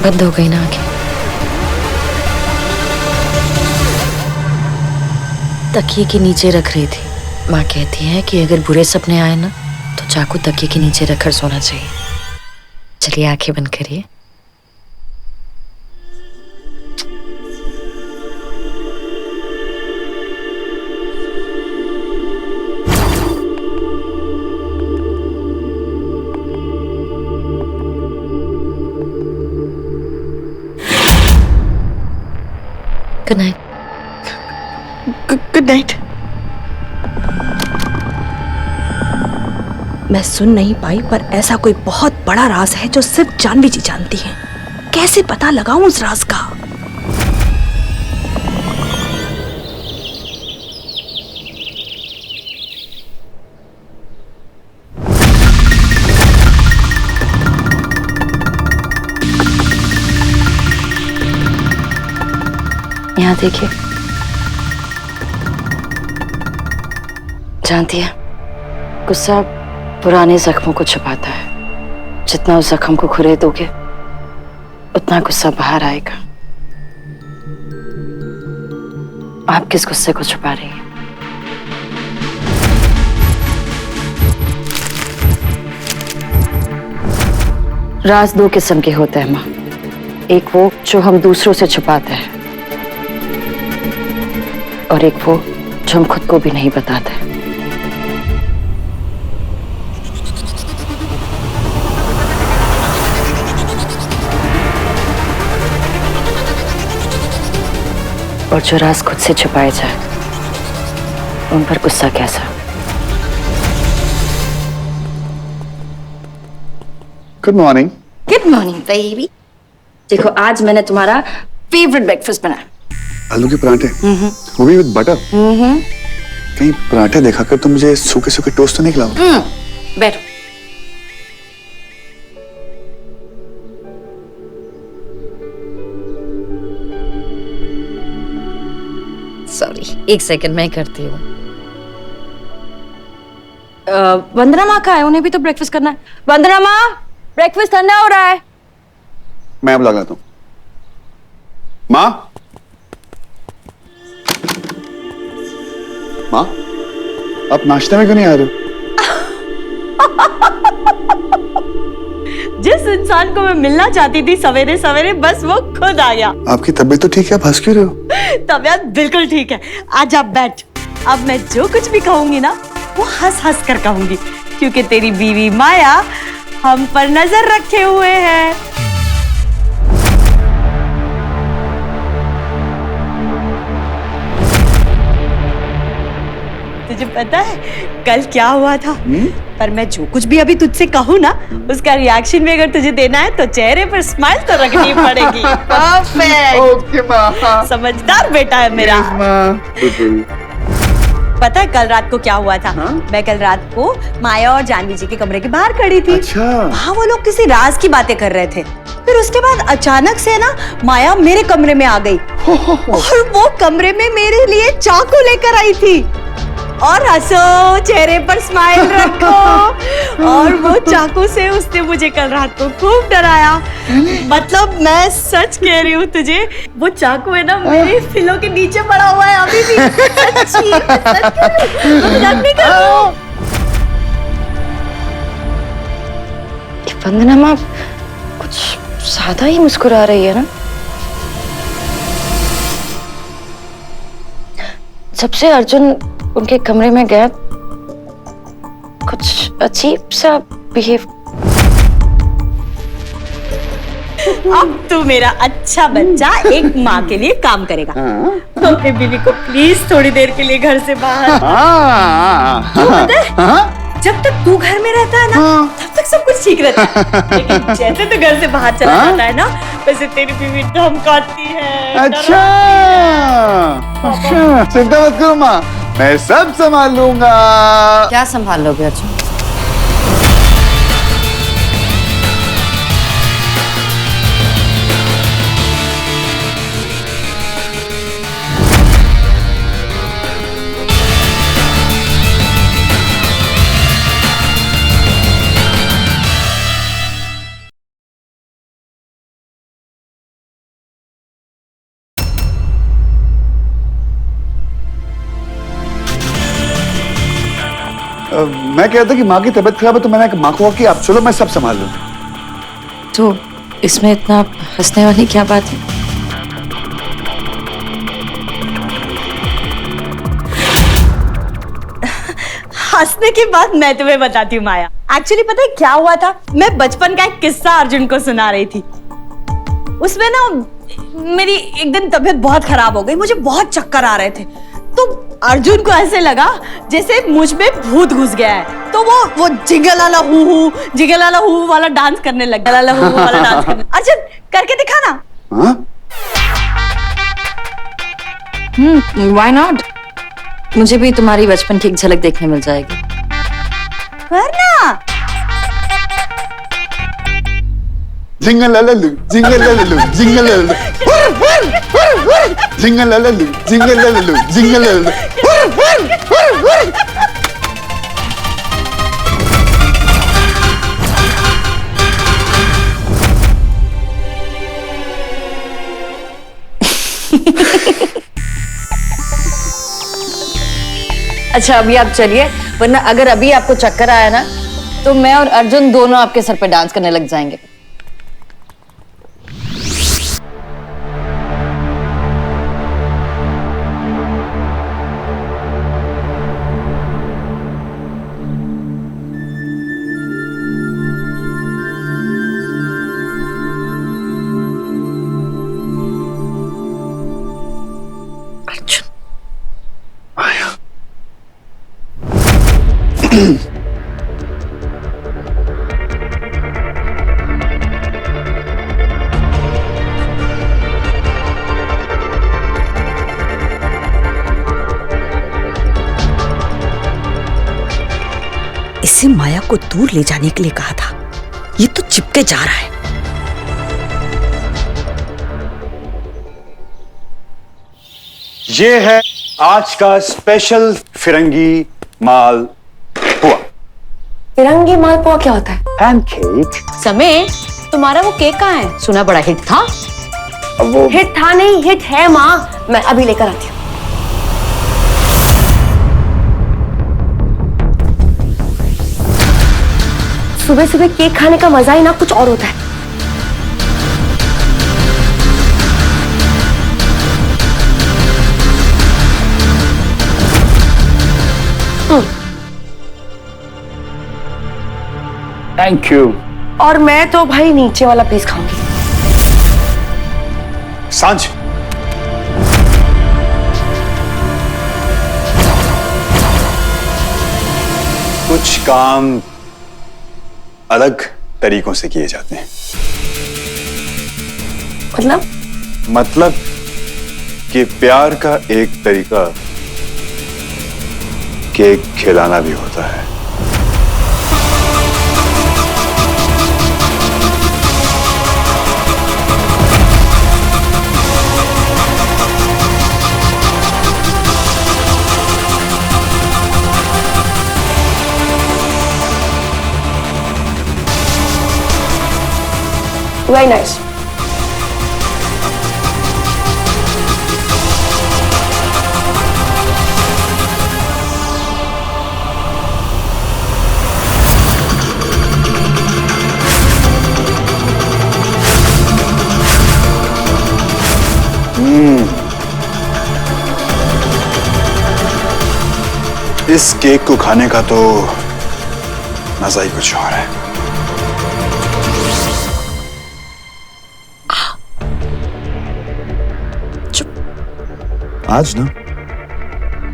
Speaker 5: बंद हो गई ना आंखें? तकिए के नीचे रख रही थी, माँ कहती है कि अगर बुरे सपने आए ना तो चाकू तकिए के नीचे रखकर सोना चाहिए। चलिए आंखें बंद करिए। Good night.
Speaker 1: Good night. मैं सुन नहीं पाई पर ऐसा कोई बहुत बड़ा राज है जो सिर्फ जानवी जी जानती है। कैसे पता लगाऊं उस राज का?
Speaker 5: यहाँ देखिए, जानती है गुस्सा पुराने जख्मों को छुपाता है। जितना उस जख्म को खुरेदोगे उतना गुस्सा बाहर आएगा। आप किस गुस्से को छुपा रही हैं? राज दो किस्म के होते हैं माँ। एक वो जो हम दूसरों से छुपाते हैं और एक वो जो हम खुद को भी नहीं बताते। और जो राज खुद से छुपाए जाए उन पर गुस्सा कैसा?
Speaker 4: Good morning.
Speaker 5: Good morning baby. देखो आज मैंने तुम्हारा फेवरेट ब्रेकफास्ट बनाया।
Speaker 4: आलू के पराठे, वो भी विद बटर। कहीं पराठे देखा कर तुम मुझे सूखे सूखे टोस्ट तो नहीं खिलाओ?
Speaker 5: बैठो। सॉरी, एक सेकंड मैं करती हूँ। वंदना माँ का है, उन्हें भी तो ब्रेकफास्ट करना है। वंदना माँ, ब्रेकफास्ट ठंडा हो रहा है।
Speaker 4: मैं अब लगाता हूँ। माँ, माँ, आप नाश्ते में क्यों नहीं आ रहे हो?
Speaker 1: जिस इंसान को मैं मिलना चाहती थी सवेरे सवेरे, बस वो खुद आ गया।
Speaker 4: आपकी तबीयत तो ठीक है, आप हंस क्यों रहे हो?
Speaker 1: तबीयत बिल्कुल ठीक है। आज आप बैठ। अब मैं जो कुछ भी कहूंगी ना वो हंस हंस कर कहूंगी, क्योंकि तेरी बीवी माया हम पर नजर रखे हुए है। तुझे पता है कल क्या हुआ था? पर मैं जो कुछ भी अभी तुझसे कहूँ ना उसका रिएक्शन भी अगर तुझे देना है तो चेहरे पर स्माइल तो रखनी पड़ेगी। परफेक्ट।
Speaker 4: ओके माँ।
Speaker 1: समझदार बेटा है मेरा। पता है कल रात को क्या हुआ था? मैं कल रात को माया और जानवी जी के कमरे के बाहर खड़ी थी।
Speaker 4: अच्छा।
Speaker 1: वहाँ वो लोग किसी राज की बातें कर रहे थे। फिर उसके बाद अचानक से ना माया मेरे कमरे में आ गई और वो कमरे में मेरे लिए चाकू लेकर आई थी। और हंसो, चेहरे पर स्माइल रखो। और वो चाकू से उसने मुझे कल रात को खूब डराया। मतलब मैं सच कह रही हूँ तुझे, वो चाकू है ना मेरे फिलों के नीचे पड़ा हुआ है अभी भी। सच्ची, मजाक नहीं कर रही हूँ।
Speaker 5: वंदना माँ कुछ ज्यादा ही मुस्कुरा रही है ना। जब से अर्जुन उनके कमरे में गया कुछ अजीब सा बिहेव।
Speaker 1: अब तू मेरा अच्छा बच्चा एक माँ के लिए काम करेगा। तो अपने बीवी को प्लीज थोड़ी देर के लिए घर से बाहर। क्यों पता है? जब तक तू घर में रहता है ना तब तक सब कुछ ठीक रहता है, लेकिन जैसे तू घर से बाहर चला जाता है ना वैसे तेरी बीवी धमकाती है।
Speaker 4: अच्छा, अच्छा, चिंता मत करो माँ, मैं सब संभाल लूंगा।
Speaker 5: क्या संभाल लोगे अर्जुन?
Speaker 4: मैं कहता कि माँ की तबीयत खराब है तो मैंने माँ को कहा कि आप चलो मैं सब संभाल लूँ।
Speaker 5: तो इसमें इतना हंसने वाली क्या बात है?
Speaker 1: हंसने की बात मैं तुम्हें बताती हूँ माया। एक्चुअली पता है क्या हुआ था, मैं बचपन का एक किस्सा अर्जुन को सुना रही थी। उसमें ना मेरी एक दिन तबीयत बहुत खराब हो गई, मुझे बहुत चक्कर आ रहे थे। तो अर्जुन को ऐसे लगा जैसे मुझ में भूत घुस गया है, तो वो जिंगलाला हू वाला डांस करने लग गया। हू वाला डांस करने। अर्जुन करके दिखा ना।
Speaker 4: हाँ?
Speaker 5: Why not? मुझे भी तुम्हारी बचपन की एक झलक देखने मिल जाएगी।
Speaker 1: वरना
Speaker 4: जिंगलालू जिंगलालू जिंगलालू जिंगलालू जिंगलालू जिंगलालू।
Speaker 5: अच्छा अभी आप चलिए, वरना अगर अभी आपको चक्कर आया ना तो मैं और अर्जुन दोनों आपके सर पे डांस करने लग जाएंगे। अर्जुन,
Speaker 4: माया,
Speaker 1: इसे माया को दूर ले जाने के लिए कहा था, ये तो चिपके जा रहा है।
Speaker 9: ये है आज का स्पेशल फिरंगी माल पुआ।
Speaker 10: फिरंगी मालपुआ क्या होता है?
Speaker 9: पैनकेक।
Speaker 10: समय तुम्हारा वो केक कहाँ है? सुना बड़ा हिट था।
Speaker 9: वो
Speaker 10: हिट था नहीं, हिट है माँ, मैं अभी लेकर आती हूँ। सुबह सुबह केक खाने का मजा ही ना कुछ और होता है।
Speaker 7: Thank you.
Speaker 10: और मैं तो भाई नीचे वाला पीस खाऊंगी।
Speaker 9: सांझ कुछ काम अलग तरीकों से किए जाते हैं। मतलब कि प्यार का एक तरीका केक खिलाना भी होता है।
Speaker 10: Very nice.
Speaker 9: इस केक को खाने का तो मजा ही कुछ और है।
Speaker 4: आज ना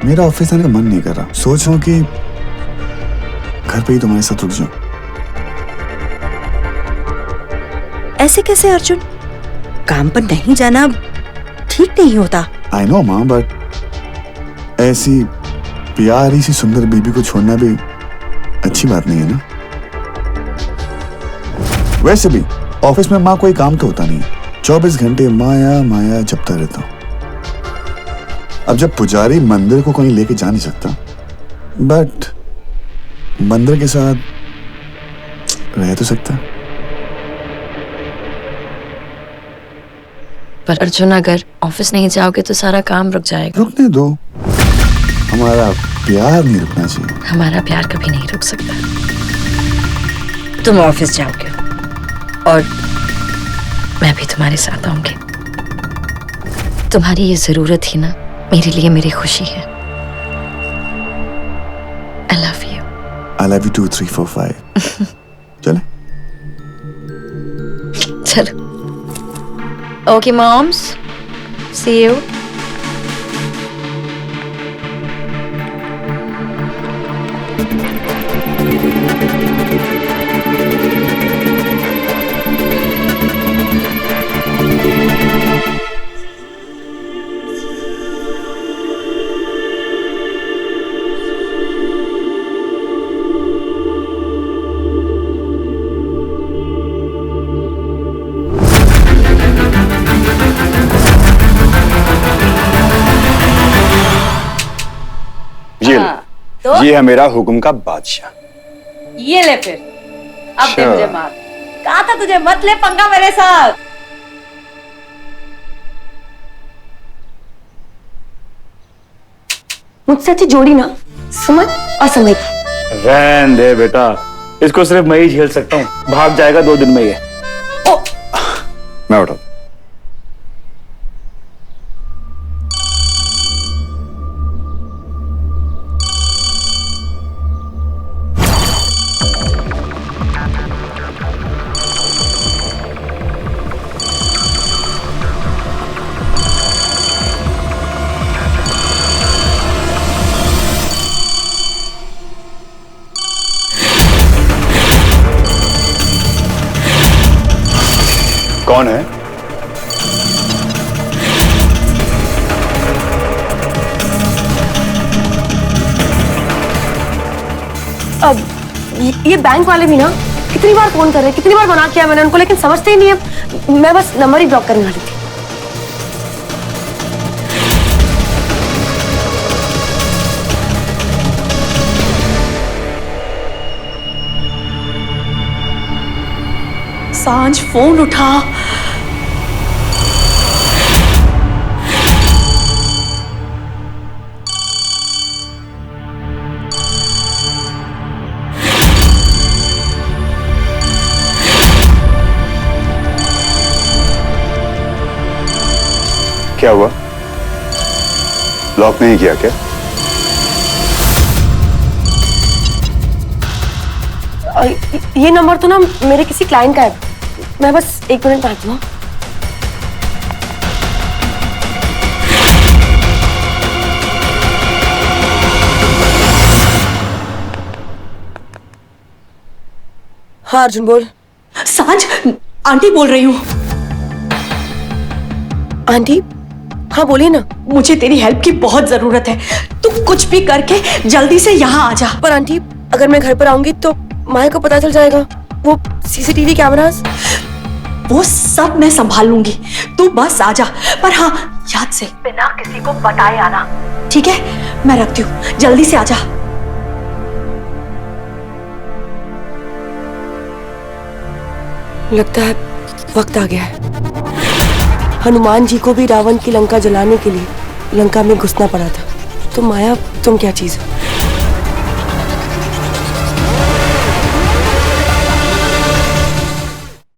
Speaker 4: मेरा ऑफिस आने का मन नहीं कर रहा। सोच रहा हूं कि घर पे ही तुम्हारे साथ रुक जाऊं।
Speaker 1: ऐसे कैसे अर्जुन? काम पर नहीं जाना ठीक नहीं होता।
Speaker 4: आई नो माँ, बट ऐसी प्यारी सी सुंदर बेबी को छोड़ना भी अच्छी बात नहीं है ना। वैसे भी ऑफिस में माँ कोई काम तो होता नहीं है, 24 घंटे माया माया जपता रहता हूँ। अब जब पुजारी मंदिर को कहीं लेके जा नहीं सकता, बट मंदिर के साथ रह तो सकता।
Speaker 5: पर अर्जुन अगर ऑफिस नहीं जाओगे तो सारा काम रुक जाएगा।
Speaker 4: रुकने दो, हमारा प्यार नहीं रुकना चाहिए।
Speaker 5: हमारा प्यार कभी नहीं रुक सकता। तुम ऑफिस जाओगे और मैं भी तुम्हारे साथ आऊंगी। तुम्हारी ये जरूरत ही ना मेरे लिए मेरी खुशी है। I love you.
Speaker 4: I love you 2, 3, 4, 5. चले?
Speaker 5: चलो। Okay, moms. See you.
Speaker 9: ये है मेरा हुक्म का बादशाह।
Speaker 10: ये ले फिर, अब दे मुझे मार। कहा था तुझे मत ले पंगा मेरे साथ।
Speaker 2: मुझसे अच्छी जोड़ी ना समझ और समझ।
Speaker 7: रहने दे बेटा, इसको सिर्फ मैं ही झेल सकता हूँ। भाग जाएगा 2 दिन में ये।
Speaker 9: मैं उठा। कौन है?
Speaker 2: अब ये बैंक वाले भी ना कितनी बार फोन कर रहे हैं, कितनी बार मना किया मैंने उनको, लेकिन समझते ही नहीं है। मैं बस नंबर ही ब्लॉक करने वाली थी।
Speaker 1: सांझ फोन उठा।
Speaker 9: क्या हुआ? लॉक नहीं किया क्या?
Speaker 2: ये नंबर तो ना मेरे किसी क्लाइंट का है। मैं बस 1 मिनट में आती हूँ। हाँ अर्जुन बोल।
Speaker 1: सांझ, आंटी बोल रही हूँ।
Speaker 2: आंटी? हाँ बोलिए ना।
Speaker 1: मुझे तेरी हेल्प की बहुत जरूरत है। तू कुछ भी करके जल्दी से यहाँ आ जा।
Speaker 2: पर आंटी अगर मैं घर पर आऊंगी तो माया को पता चल जाएगा। वो सीसीटीवी कैमरास
Speaker 1: वो सब मैं संभाल लूंगी, तू बस आ जा। पर हाँ, याद से बिना किसी को बताए आना, ठीक है? मैं रखती हूँ, जल्दी से आ जा।
Speaker 2: लगता है वक्त आ गया है। हनुमान जी को भी रावण की लंका जलाने के लिए लंका में घुसना पड़ा था। तो माया तुम क्या चीज हो?